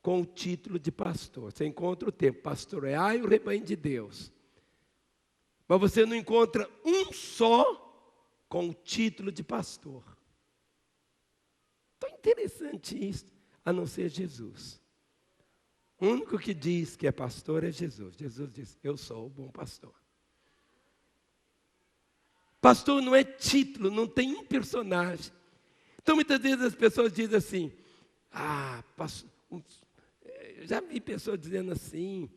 com o título de pastor. Você encontra o termo, pastoreai o rebanho de Deus. Mas você não encontra um só com o título de pastor. Então, interessante isso, a não ser Jesus. O único que diz que é pastor é Jesus. Jesus diz, eu sou o bom pastor. Pastor não é título, não tem um personagem. Então, muitas vezes as pessoas dizem assim, pastor, já vi pessoas dizendo assim,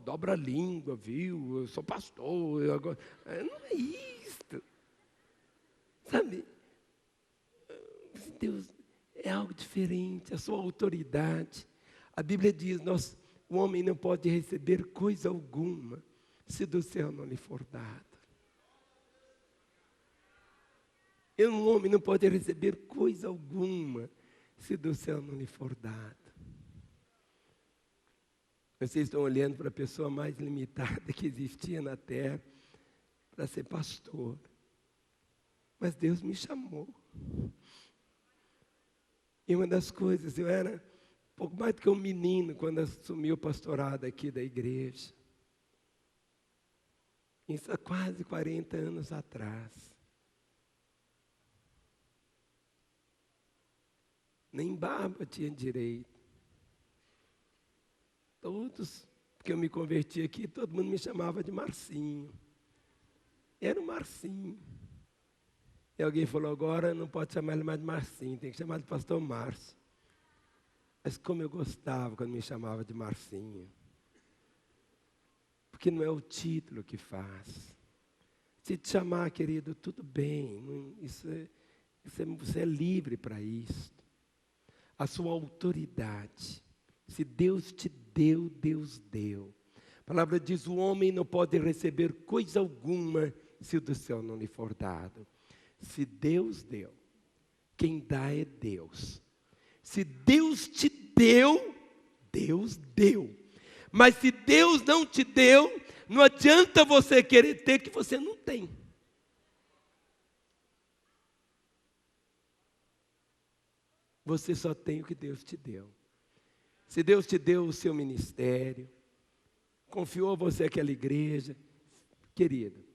dobra a língua, viu, eu sou pastor, agora. Não é isso. Sabe, Deus é algo diferente, a sua autoridade. A Bíblia diz, o homem não pode receber coisa alguma, se do céu não lhe for dado. Um homem não pode receber coisa alguma, se do céu não lhe for dado. Vocês estão olhando para a pessoa mais limitada que existia na terra, para ser pastor. Mas Deus me chamou. E uma das coisas, eu era pouco mais do que um menino quando assumi o pastorado aqui da igreja. Isso há quase 40 anos atrás. Nem barba tinha direito. Todos que eu me converti aqui, todo mundo me chamava de Marcinho. Era o Marcinho. E alguém falou, agora não pode chamar ele mais de Marcinho, tem que chamar de pastor Márcio. Mas como eu gostava quando me chamava de Marcinho. Porque não é o título que faz. Se te chamar, querido, tudo bem. Você é livre para isso. A sua autoridade. Se Deus te deu, Deus deu. A palavra diz, o homem não pode receber coisa alguma se do céu não lhe for dado. Se Deus deu, quem dá é Deus. Se Deus te deu, Deus deu. Mas se Deus não te deu, não adianta você querer ter que você não tem. Você só tem o que Deus te deu. Se Deus te deu o seu ministério, confiou a você aquela igreja, querido,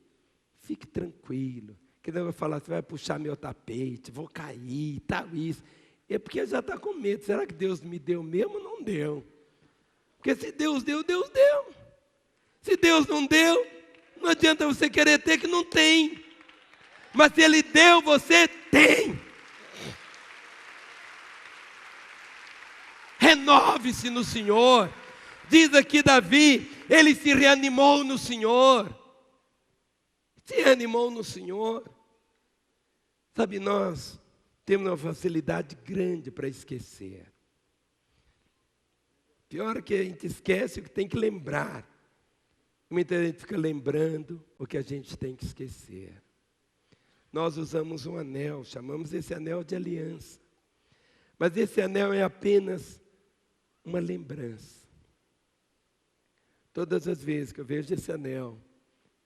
fique tranquilo. Que Deus vai falar, você vai puxar meu tapete, vou cair, tal, isso. É porque já está com medo. Será que Deus me deu mesmo ou não deu? Porque se Deus deu, Deus deu. Se Deus não deu, não adianta você querer ter que não tem. Mas se Ele deu, você tem. Renove-se no Senhor. Diz aqui Davi, ele se reanimou no Senhor. Se reanimou no Senhor. Sabe, nós temos uma facilidade grande para esquecer. Pior que a gente esquece o que tem que lembrar. Muita gente fica lembrando o que a gente tem que esquecer. Nós usamos um anel, chamamos esse anel de aliança. Mas esse anel é apenas uma lembrança. Todas as vezes que eu vejo esse anel,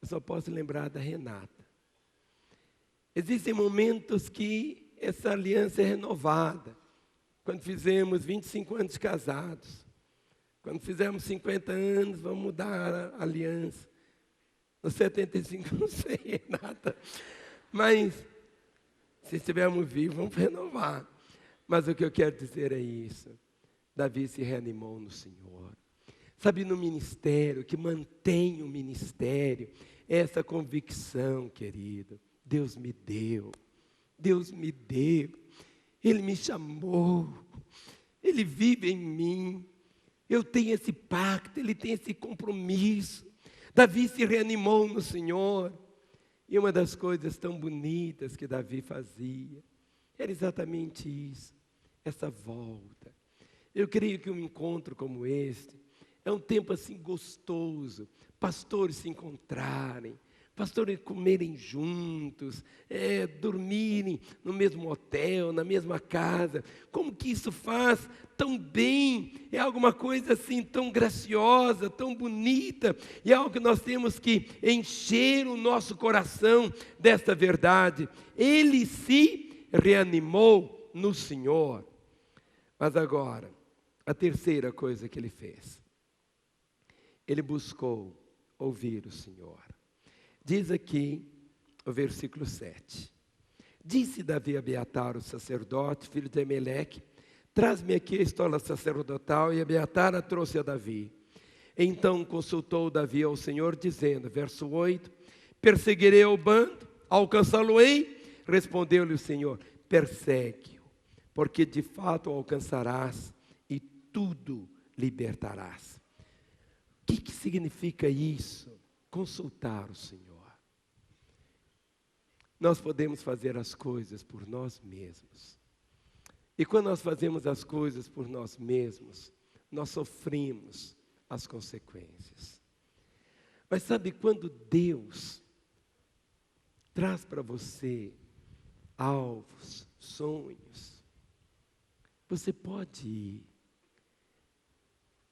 eu só posso lembrar da Renata. Existem momentos que essa aliança é renovada. Quando fizemos 25 anos de casados. Quando fizermos 50 anos, vamos mudar a aliança. Nos 75, não sei, Renata. Mas, se estivermos vivos, vamos renovar. Mas o que eu quero dizer é isso. Davi se reanimou no Senhor. Sabe, no ministério, que mantém o ministério, essa convicção, querido. Deus me deu. Deus me deu. Ele me chamou. Ele vive em mim. Eu tenho esse pacto, ele tem esse compromisso. Davi se reanimou no Senhor. E uma das coisas tão bonitas que Davi fazia, era exatamente isso, essa volta. Eu creio que um encontro como este, é um tempo assim gostoso, pastores se encontrarem, pastores comerem juntos, dormirem no mesmo hotel, na mesma casa. Como que isso faz tão bem? É alguma coisa assim tão graciosa, tão bonita, e é algo que nós temos que encher o nosso coração desta verdade. Ele se reanimou no Senhor. Mas agora, a terceira coisa que ele fez, ele buscou ouvir o Senhor. Diz aqui o versículo 7. Disse Davi a Abiatar, o sacerdote, filho de Ameleque, traz-me aqui a estola sacerdotal, e Abiatar a trouxe a Davi. Então consultou Davi ao Senhor, dizendo, verso 8, perseguirei o bando, alcançá-lo-ei? Respondeu-lhe o Senhor, persegue-o, porque de fato o alcançarás e tudo libertarás. O que significa isso? Consultar o Senhor. Nós podemos fazer as coisas por nós mesmos. E quando nós fazemos as coisas por nós mesmos, nós sofremos as consequências. Mas sabe, quando Deus traz para você alvos, sonhos, você pode ir.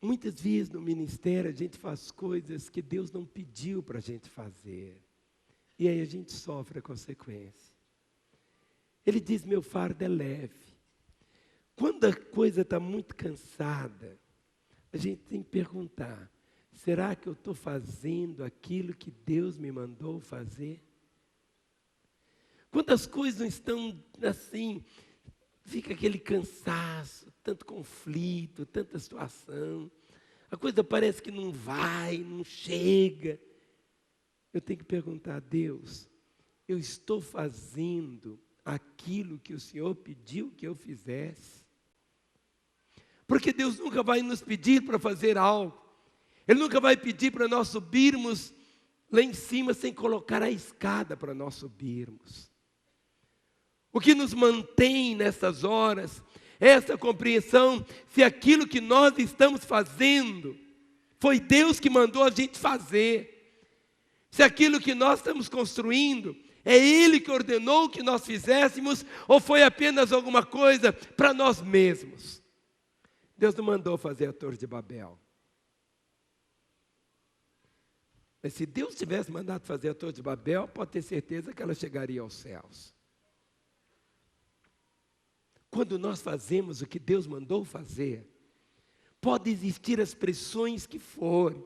Muitas vezes no ministério a gente faz coisas que Deus não pediu para a gente fazer. E aí a gente sofre a consequência. Ele diz, meu fardo é leve. Quando a coisa está muito cansada, a gente tem que perguntar, será que eu estou fazendo aquilo que Deus me mandou fazer? Quando as coisas não estão assim, fica aquele cansaço, tanto conflito, tanta situação. A coisa parece que não vai, não chega. Eu tenho que perguntar a Deus, eu estou fazendo aquilo que o Senhor pediu que eu fizesse? Porque Deus nunca vai nos pedir para fazer algo. Ele nunca vai pedir para nós subirmos lá em cima sem colocar a escada para nós subirmos. O que nos mantém nessas horas é essa compreensão se aquilo que nós estamos fazendo foi Deus que mandou a gente fazer. Se aquilo que nós estamos construindo é Ele que ordenou que nós fizéssemos ou foi apenas alguma coisa para nós mesmos. Deus não mandou fazer a Torre de Babel. Mas se Deus tivesse mandado fazer a Torre de Babel, pode ter certeza que ela chegaria aos céus. Quando nós fazemos o que Deus mandou fazer, pode existir as pressões que forem,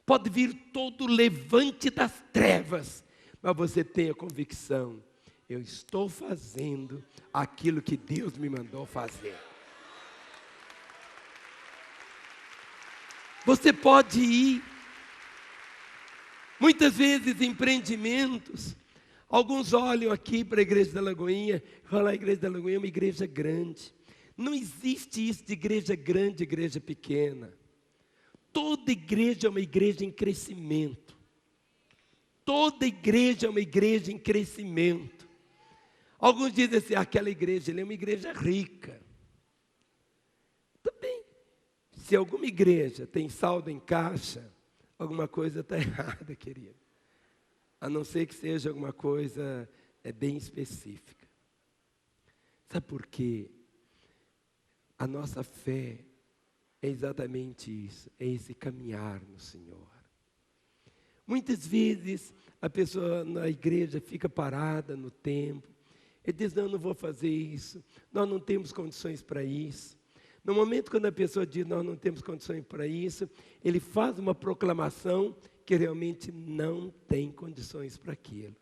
pode vir todo o levante das trevas, mas você tem a convicção, eu estou fazendo aquilo que Deus me mandou fazer. Você pode ir, Muitas vezes empreendimentos, alguns olham aqui para a igreja da Lagoinha, falam, a igreja da Lagoinha é uma igreja grande. Não existe isso de igreja grande, igreja pequena. Toda igreja é uma igreja em crescimento. Toda igreja é uma igreja em crescimento. Alguns dizem assim, aquela igreja é uma igreja rica. Também, se alguma igreja tem saldo em caixa, alguma coisa está errada, querido. A não ser que seja alguma coisa bem específica. Sabe por quê? A nossa fé é exatamente isso, é esse caminhar no Senhor. Muitas vezes a pessoa na igreja fica parada no tempo, e diz, não, não vou fazer isso, nós não temos condições para isso. No momento quando a pessoa diz, nós não temos condições para isso, ele faz uma proclamação que realmente não tem condições para aquilo.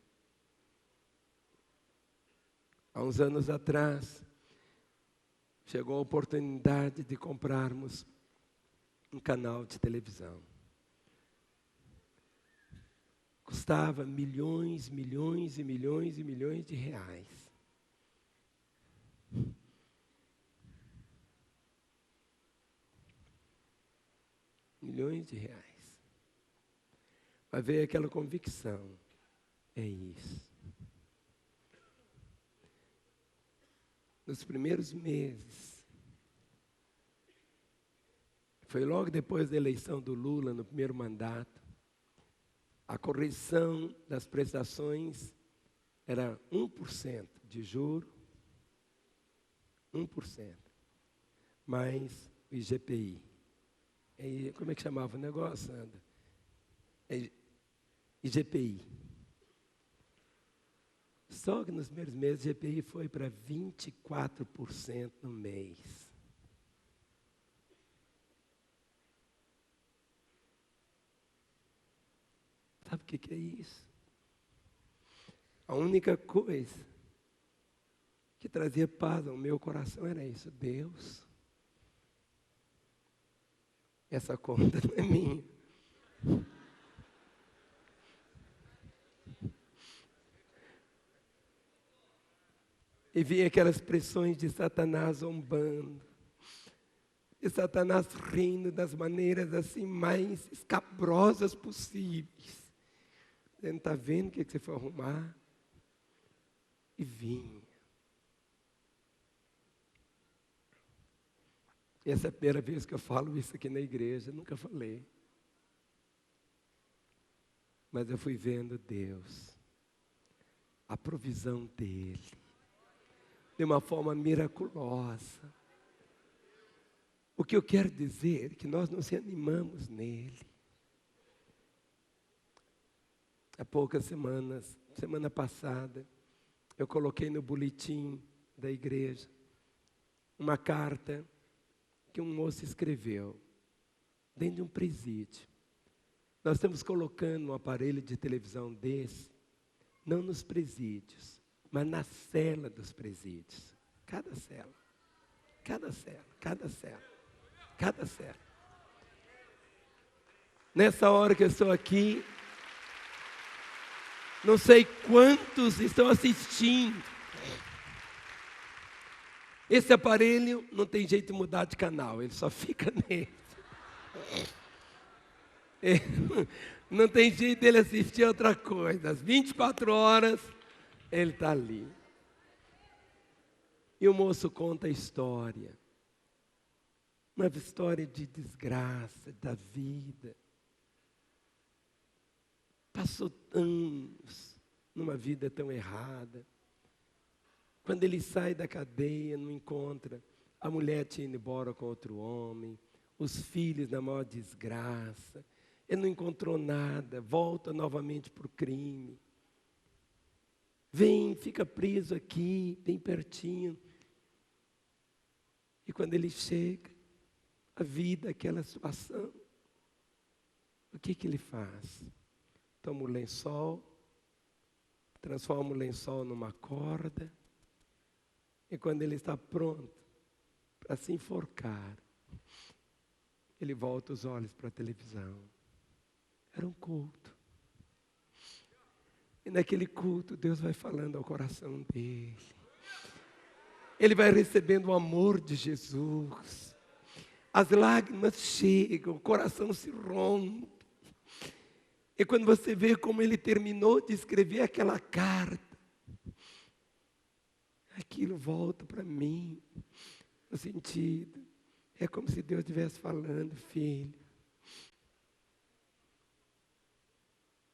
Há uns anos atrás, chegou a oportunidade de comprarmos um canal de televisão. Custava milhões, milhões e milhões e milhões de reais. Milhões de reais. Mas veio aquela convicção, é isso. Nos primeiros meses, foi logo depois da eleição do Lula, no primeiro mandato, a correção das prestações era 1% de juro, 1%, mais o IGPI. Como é que chamava o negócio, Sandra? IGPI. Só que nos primeiros meses o IGPI foi para 24% no mês. Sabe o que é isso? A única coisa que trazia paz ao meu coração era isso. Deus, essa conta não é minha. E vinha aquelas pressões de Satanás zombando. E Satanás rindo das maneiras assim mais escabrosas possíveis. Você não está vendo o que você foi arrumar? E vinha. Essa é a primeira vez que eu falo isso aqui na igreja, nunca falei. Mas eu fui vendo Deus, a provisão dEle, de uma forma miraculosa. O que eu quero dizer é que nós não se animamos nele. Há poucas semanas, semana passada, eu coloquei no boletim da igreja uma carta que um moço escreveu dentro de um presídio. Nós estamos colocando um aparelho de televisão desse, não nos presídios, mas na cela dos presídios. Cada cela, cada cela, cada cela, cada cela. Nessa hora que eu estou aqui, não sei quantos estão assistindo. Esse aparelho não tem jeito de mudar de canal, ele só fica nele. Não tem jeito dele assistir outra coisa. Às 24 horas, ele está ali. E o moço conta a história. Uma história de desgraça, da vida. Passou anos numa vida tão errada. Quando ele sai da cadeia, não encontra. A mulher tinha ido embora com outro homem. Os filhos na maior desgraça. Ele não encontrou nada. Volta novamente para o crime. Vem, fica preso aqui, bem pertinho. E quando ele chega, a vida, aquela situação, o que ele faz? Toma o lençol, transforma o lençol numa corda, e quando ele está pronto para se enforcar, ele volta os olhos para a televisão. Era um culto. E naquele culto, Deus vai falando ao coração dele. Ele vai recebendo o amor de Jesus. As lágrimas chegam, o coração se rompe. E quando você vê como ele terminou de escrever aquela carta, aquilo volta para mim, no sentido, é como se Deus estivesse falando, filho,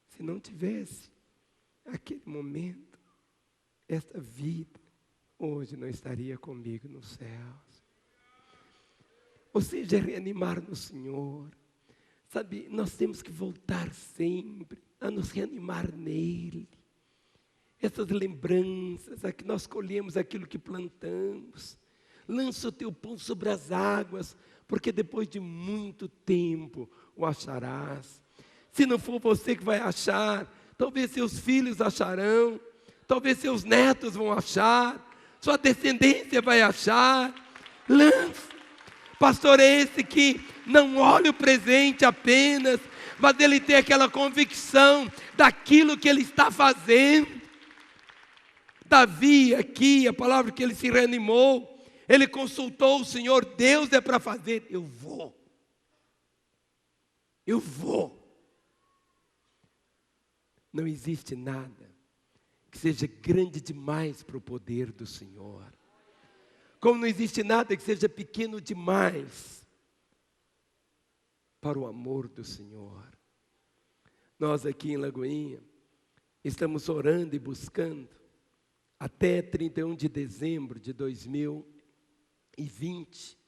se não tivesse aquele momento, esta vida, hoje não estaria comigo nos céus. Ou seja, reanimar no Senhor. Sabe, nós temos que voltar sempre a nos reanimar nele. Essas lembranças, a que nós colhemos aquilo que plantamos. Lança o teu pão sobre as águas, porque depois de muito tempo o acharás. Se não for você que vai achar, talvez seus filhos acharão, talvez seus netos vão achar, sua descendência vai achar. Lança. Pastor, é esse que não olha o presente apenas, mas ele tem aquela convicção daquilo que ele está fazendo. Davi, aqui, a palavra que ele se reanimou, ele consultou o Senhor, Deus é para fazer, eu vou. Não existe nada que seja grande demais para o poder do Senhor. Como não existe nada que seja pequeno demais para o amor do Senhor. Nós aqui em Lagoinha estamos orando e buscando até 31 de dezembro de 2020,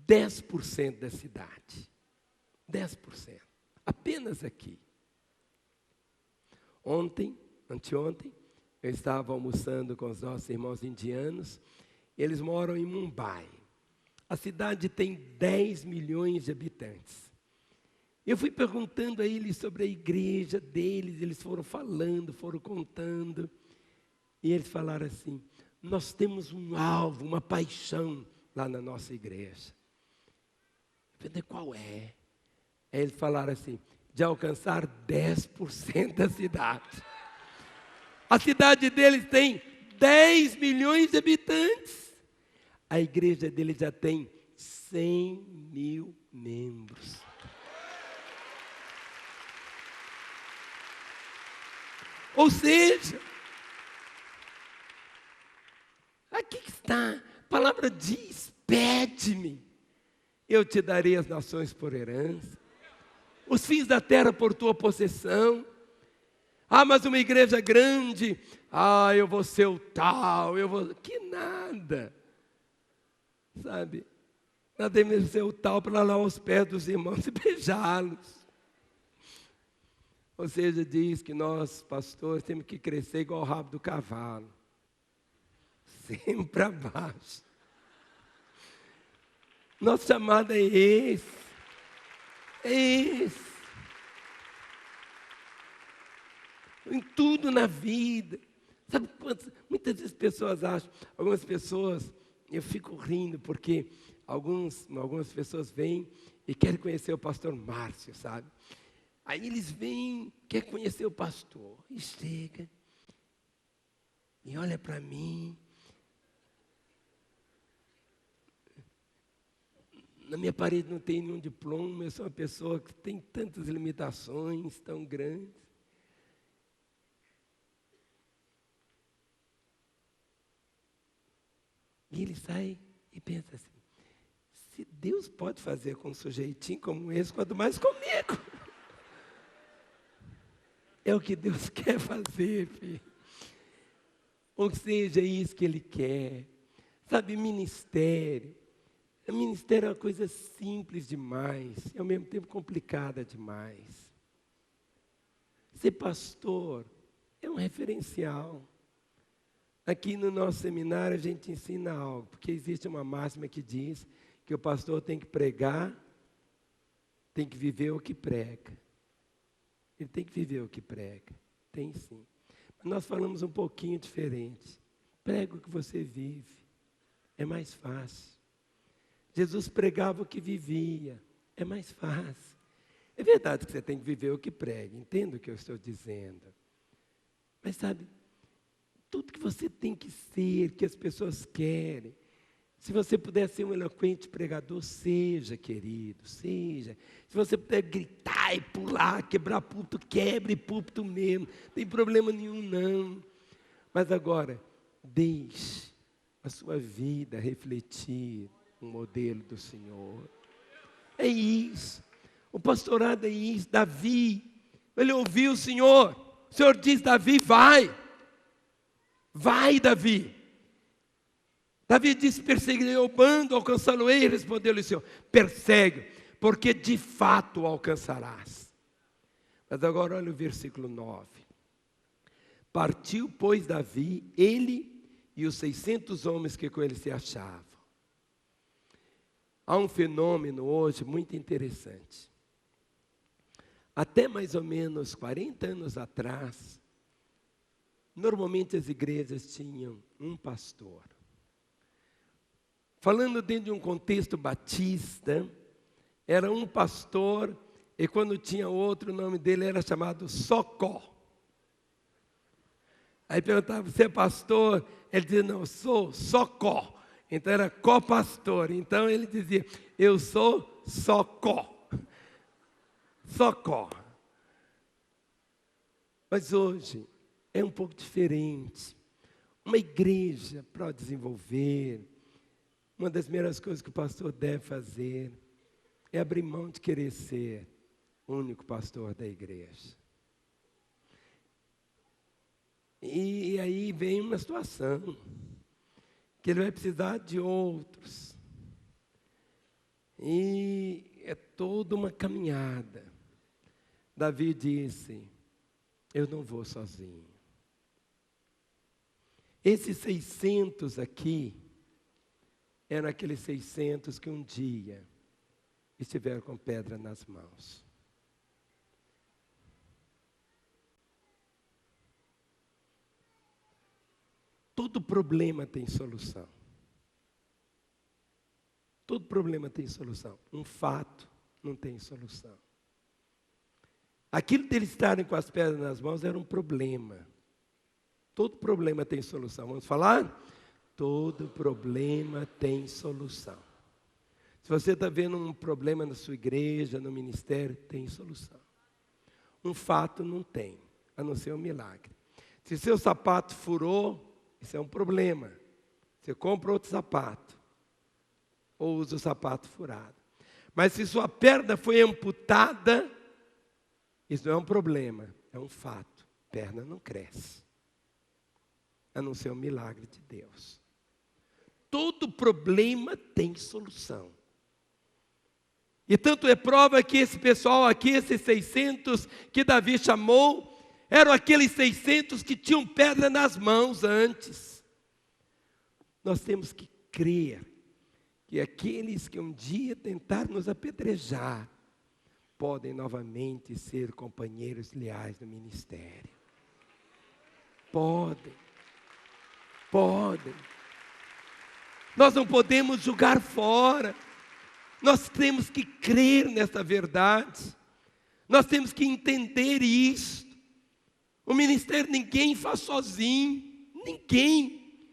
10% da cidade. 10%. Apenas aqui. Anteontem, eu estava almoçando com os nossos irmãos indianos. Eles moram em Mumbai. A cidade tem 10 milhões de habitantes. Eu fui perguntando a eles sobre a igreja deles, eles foram falando, foram contando. E eles falaram assim, nós temos um alvo, uma paixão lá na nossa igreja. Eu falei, qual é? Aí eles falaram assim, de alcançar 10% da cidade. A cidade deles tem 10 milhões de habitantes. A igreja deles já tem 100 mil membros. Ou seja, aqui está, a palavra diz, pede-me, eu te darei as nações por herança, os fins da terra por tua possessão. Ah, mas uma igreja grande, eu vou ser o tal, que nada, sabe, nós devemos ser o tal para lá aos pés dos irmãos e beijá-los. Ou seja, diz que nós, pastores, temos que crescer igual o rabo do cavalo. Sempre para baixo. Nosso chamado é esse. É esse. Em tudo na vida. Sabe quantas? Muitas vezes pessoas acham, algumas pessoas, eu fico rindo, porque algumas pessoas vêm e querem conhecer o pastor Márcio, sabe? Aí eles vêm, querem conhecer o pastor, e chega, e olha para mim. Na minha parede não tem nenhum diploma, eu sou uma pessoa que tem tantas limitações tão grandes. E ele sai e pensa assim, se Deus pode fazer com um sujeitinho como esse, quanto mais comigo. É o que Deus quer fazer, filho. Ou seja, é isso que Ele quer. Sabe, ministério. O ministério é uma coisa simples demais, e ao mesmo tempo complicada demais. Ser pastor é um referencial. Aqui no nosso seminário a gente ensina algo, porque existe uma máxima que diz que o pastor tem que pregar, tem que viver o que prega. Ele tem que viver o que prega. Tem sim. Mas nós falamos um pouquinho diferente. Prega o que você vive. É mais fácil. Jesus pregava o que vivia. É mais fácil. É verdade que você tem que viver o que prega. Entenda o que eu estou dizendo. Mas sabe, tudo que você tem que ser, que as pessoas querem, se você puder ser um eloquente pregador, seja, querido, seja. Se você puder gritar e pular, quebrar púlpito, quebre púlpito mesmo. Não tem problema nenhum, não. Mas agora, deixe a sua vida refletir o modelo do Senhor. É isso. O pastorado é isso. Davi, ele ouviu o Senhor. O Senhor diz, Davi, vai. Vai, Davi. Davi disse, perseguirei o bando, alcançá-lo-ei. Respondeu-lhe o Senhor, persegue, porque de fato o alcançarás. Mas agora olha o versículo 9. Partiu, pois, Davi, ele e os 600 homens que com ele se achavam. Há um fenômeno hoje muito interessante. Até mais ou menos 40 anos atrás, normalmente as igrejas tinham um pastor. Falando dentro de um contexto batista, era um pastor, e quando tinha outro, o nome dele era chamado Socó. Aí perguntava, você é pastor? Ele dizia, não, eu sou Socó. Então era co-pastor. Então ele dizia, eu sou Socó. Socó. Mas hoje é um pouco diferente. Uma igreja para desenvolver, uma das primeiras coisas que o pastor deve fazer é abrir mão de querer ser o único pastor da igreja. E aí vem uma situação que ele vai precisar de outros. E é toda uma caminhada. Davi disse, eu não vou sozinho. Esses 600 aqui, eram aqueles 600 que um dia estiveram com pedra nas mãos. Todo problema tem solução. Todo problema tem solução. Um fato não tem solução. Aquilo deles estarem com as pedras nas mãos era um problema. Todo problema tem solução. Vamos falar? Todo problema tem solução. Se você está vendo um problema na sua igreja, no ministério, tem solução. Um fato não tem, a não ser um milagre. Se seu sapato furou, isso é um problema. Você compra outro sapato, ou usa o sapato furado. Mas se sua perna foi amputada, isso não é um problema, é um fato. Perna não cresce, a não ser um milagre de Deus. Todo problema tem solução. E tanto é prova que esse pessoal aqui, esses 600 que Davi chamou, eram aqueles 600 que tinham pedra nas mãos antes. Nós temos que crer que aqueles que um dia tentaram nos apedrejar, podem novamente ser companheiros leais no ministério. Podem. Nós não podemos julgar fora. Nós temos que crer nessa verdade. Nós temos que entender isso. O ministério ninguém faz sozinho. Ninguém.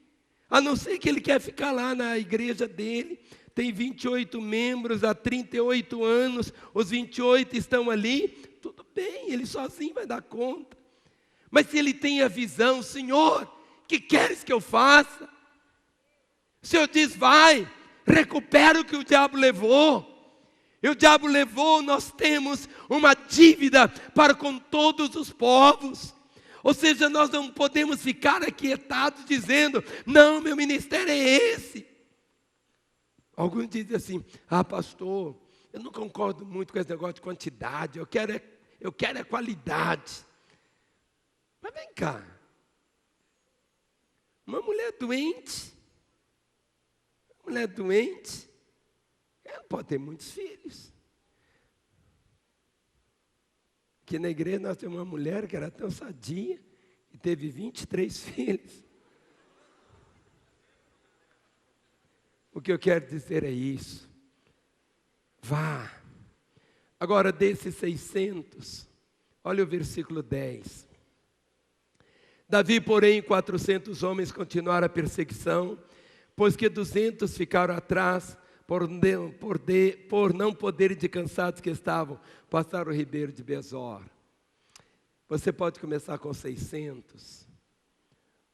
A não ser que ele quer ficar lá na igreja dele. Tem 28 membros há 38 anos. Os 28 estão ali. Tudo bem, ele sozinho vai dar conta. Mas se ele tem a visão, Senhor, o que queres que eu faça? O Senhor diz, vai, recupera o que o diabo levou. E o diabo levou, nós temos uma dívida para com todos os povos. Ou seja, nós não podemos ficar aquietados dizendo, não, meu ministério é esse. Alguns dizem assim, pastor, eu não concordo muito com esse negócio de quantidade, eu quero é qualidade. Mas vem cá, uma mulher doente, ela pode ter muitos filhos. Aqui na igreja nós temos uma mulher que era tão sadia, que teve 23 filhos. O que eu quero dizer é isso. Vá. Agora, desses 600, olha o versículo 10. Davi, porém, e 400 homens continuaram a perseguição, pois que 200 ficaram atrás, por não poderem, de cansados que estavam, passar o ribeiro de Besor. Você pode começar com 600,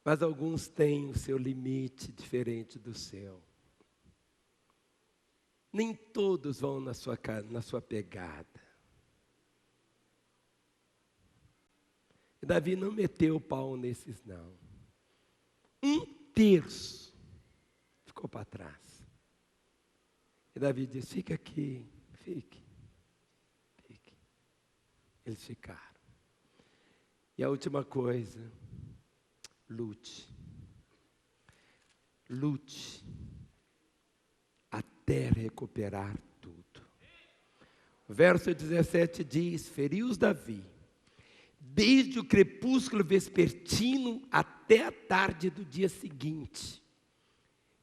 mas alguns têm o seu limite diferente do seu. Nem todos vão na sua pegada. E Davi não meteu o pau nesses, não. 1/3 ficou para trás. E Davi disse: fica aqui, fique. Eles ficaram. E a última coisa, lute. Lute até recuperar tudo. O verso 17 diz: feriu-os Davi, desde o crepúsculo vespertino até a tarde do dia seguinte.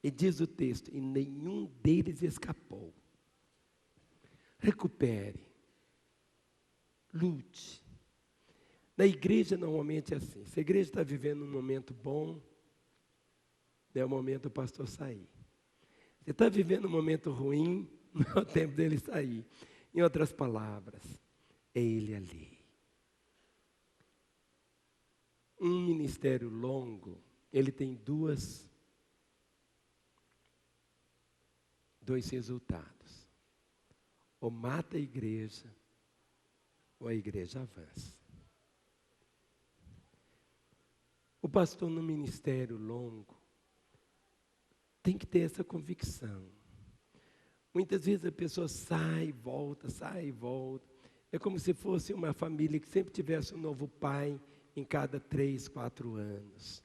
E diz o texto: e nenhum deles escapou. Recupere. Lute. Na igreja normalmente é assim. Se a igreja está vivendo um momento bom, não é o momento do pastor sair. Se está vivendo um momento ruim, não é o tempo dele sair. Em outras palavras, é ele ali. Um ministério longo, ele tem dois resultados. Ou mata a igreja, ou a igreja avança. O pastor no ministério longo tem que ter essa convicção. Muitas vezes a pessoa sai e volta. É como se fosse uma família que sempre tivesse um novo pai em cada 3, 4 anos.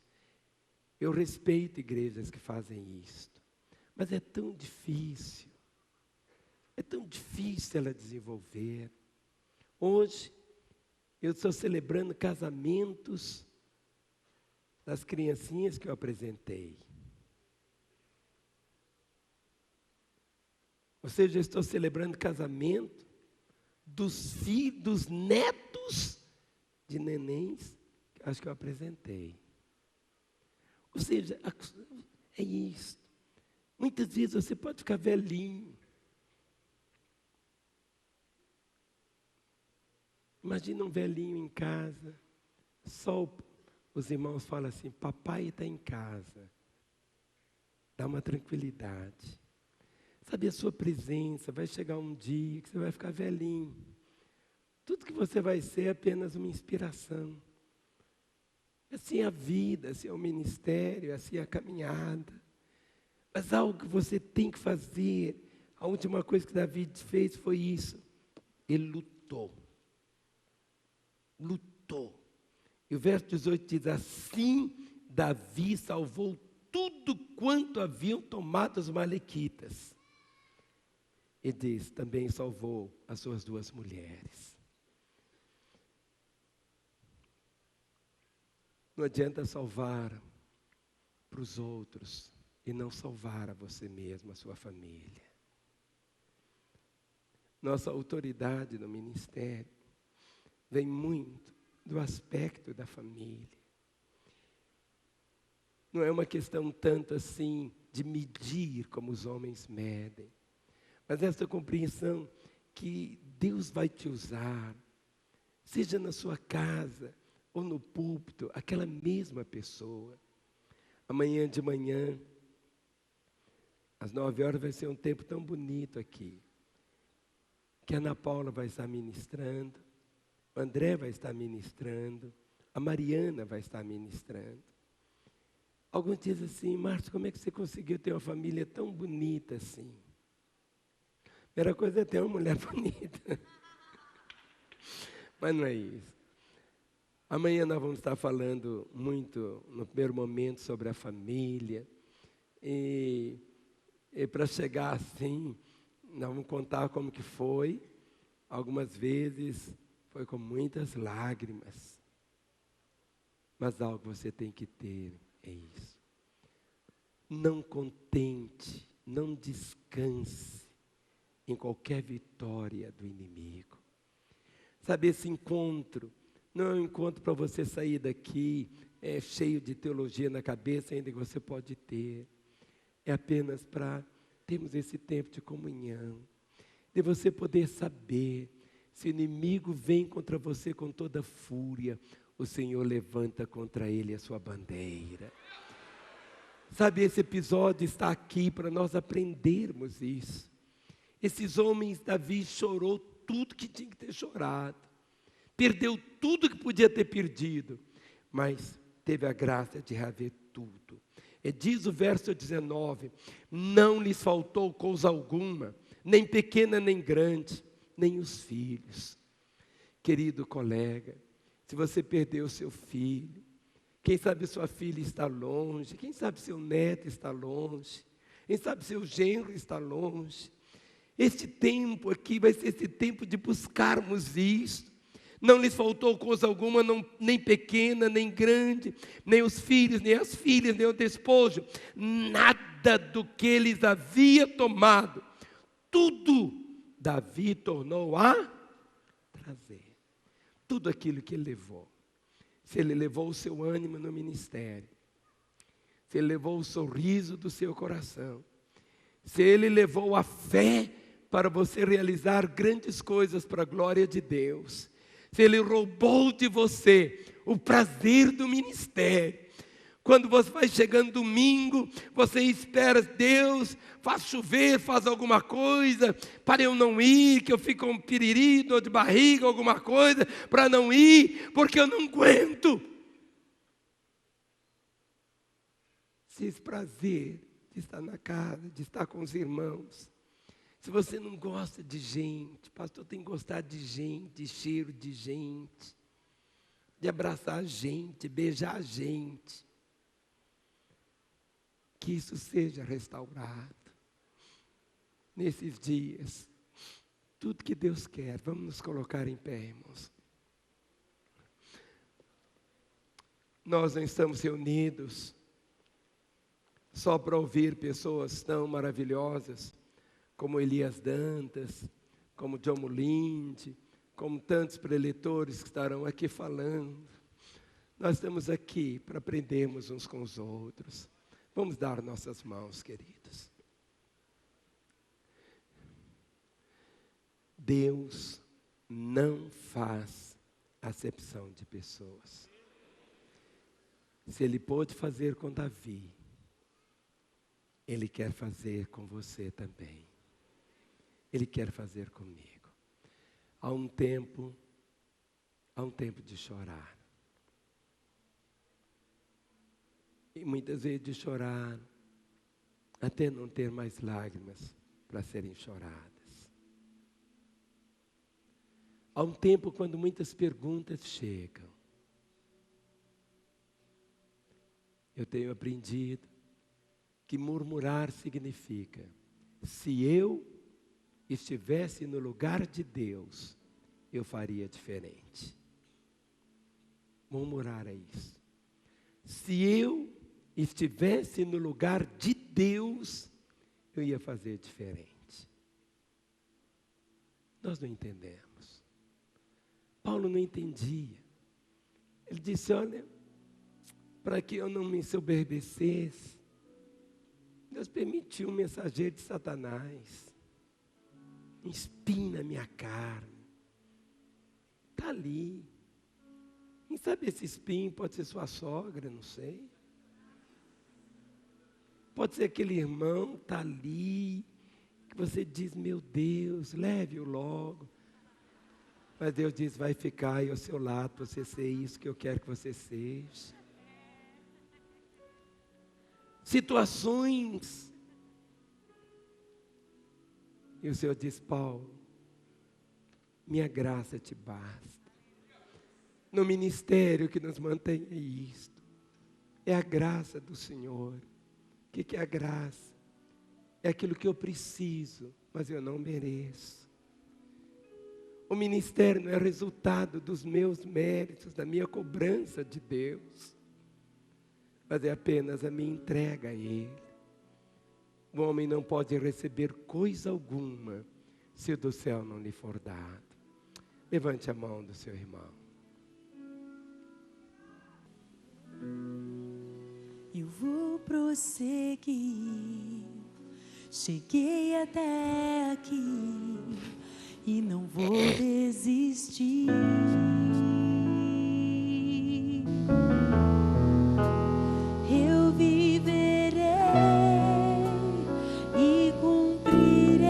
Eu respeito igrejas que fazem isto, mas é tão difícil ela desenvolver. Hoje, eu estou celebrando casamentos das criancinhas que eu apresentei. Ou seja, eu estou celebrando casamento dos filhos, dos netos de nenéns, que acho que eu apresentei. Ou seja, é isso. Muitas vezes você pode ficar velhinho. Imagina um velhinho em casa, só os irmãos falam assim: papai está em casa. Dá uma tranquilidade. Sabe, a sua presença, vai chegar um dia que você vai ficar velhinho. Tudo que você vai ser é apenas uma inspiração. Assim é a vida, assim é o ministério, assim é a caminhada. Mas algo que você tem que fazer, a última coisa que Davi fez foi isso. Ele lutou. E o verso 18 diz: assim Davi salvou tudo quanto haviam tomado os malequitas. E diz: também salvou as suas 2 mulheres. Não adianta salvar para os outros e não salvar a você mesmo, a sua família. Nossa autoridade no ministério vem muito do aspecto da família. Não é uma questão tanto assim de medir como os homens medem, mas essa compreensão que Deus vai te usar, seja na sua casa ou no púlpito, aquela mesma pessoa. Amanhã de manhã, às 9 horas, vai ser um tempo tão bonito aqui, que a Ana Paula vai estar ministrando, o André vai estar ministrando, a Mariana vai estar ministrando. Alguns dizem assim: Márcio, como é que você conseguiu ter uma família tão bonita assim? A primeira coisa é ter uma mulher bonita. Mas não é isso. Amanhã nós vamos estar falando muito, no primeiro momento, sobre a família. E para chegar assim, nós vamos contar como que foi. Algumas vezes foi com muitas lágrimas. Mas algo você tem que ter é isso. Não contente, não descanse em qualquer vitória do inimigo. Sabe, esse encontro Não é um encontro para você sair daqui cheio de teologia na cabeça, ainda que você pode ter. É apenas para termos esse tempo de comunhão, de você poder saber, se o inimigo vem contra você com toda fúria, o Senhor levanta contra ele a sua bandeira. Sabe, esse episódio está aqui para nós aprendermos isso. Esses homens, Davi chorou tudo que tinha que ter chorado, perdeu tudo que podia ter perdido, mas teve a graça de reaver tudo. Diz o verso 19, não lhes faltou coisa alguma, nem pequena nem grande, nem os filhos. Querido colega, se você perdeu seu filho, quem sabe sua filha está longe, quem sabe seu neto está longe, quem sabe seu genro está longe. Este tempo aqui vai ser esse tempo de buscarmos isso. Não lhes faltou coisa alguma, nem pequena, nem grande, nem os filhos, nem as filhas, nem o despojo. Nada do que lhes havia tomado. Tudo Davi tornou a trazer. Tudo aquilo que ele levou. Se ele levou o seu ânimo no ministério, se ele levou o sorriso do seu coração, se ele levou a fé para você realizar grandes coisas para a glória de Deus, se ele roubou de você o prazer do ministério, quando você vai chegando domingo, você espera, Deus, faz chover, faz alguma coisa, para eu não ir, que eu fico com um piriri, dor de barriga, alguma coisa, para não ir, porque eu não aguento. Se esse prazer de estar na casa, de estar com os irmãos, se você não gosta de gente, pastor tem que gostar de gente, de cheiro de gente, de abraçar a gente, beijar a gente. Que isso seja restaurado nesses dias. Tudo que Deus quer, vamos nos colocar em pé, irmãos. Nós não estamos reunidos só para ouvir pessoas tão maravilhosas como Elias Dantas, como John Mulinde, como tantos preletores que estarão aqui falando. Nós estamos aqui para aprendermos uns com os outros. Vamos dar nossas mãos, queridos. Deus não faz acepção de pessoas. Se Ele pôde fazer com Davi, Ele quer fazer com você também. Ele quer fazer comigo. Há um tempo de chorar. E muitas vezes de chorar, até não ter mais lágrimas para serem choradas. Há um tempo quando muitas perguntas chegam. Eu tenho aprendido que murmurar significa, se eu estivesse no lugar de Deus, eu faria diferente. Murmurar é isso. Se eu estivesse no lugar de Deus, eu ia fazer diferente. Nós não entendemos. Paulo não entendia. Ele disse, olha, para que eu não me ensoberbecesse, Deus permitiu um mensageiro de Satanás. Espinho na minha carne. Está ali. Quem sabe esse espinho pode ser sua sogra, não sei. Pode ser aquele irmão que está ali, que você diz, meu Deus, leve-o logo. Mas Deus diz, vai ficar aí ao seu lado, para você ser isso que eu quero que você seja. Situações. E o Senhor diz, Paulo, minha graça te basta. No ministério que nos mantém é isto. É a graça do Senhor. O que é a graça? É aquilo que eu preciso, mas eu não mereço. O ministério não é resultado dos meus méritos, da minha cobrança de Deus, mas é apenas a minha entrega a Ele. O homem não pode receber coisa alguma se do céu não lhe for dado. Levante a mão do seu irmão. eu vou prosseguir. Cheguei até aqui e não vou desistir. Eu viverei e cumprirei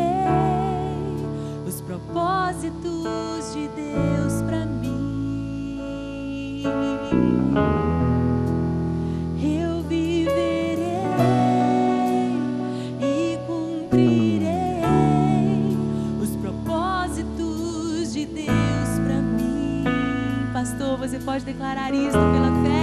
os propósitos de Deus para mim. Eu viverei e cumprirei os propósitos de Deus para mim. Pastor, você pode declarar isso pela fé?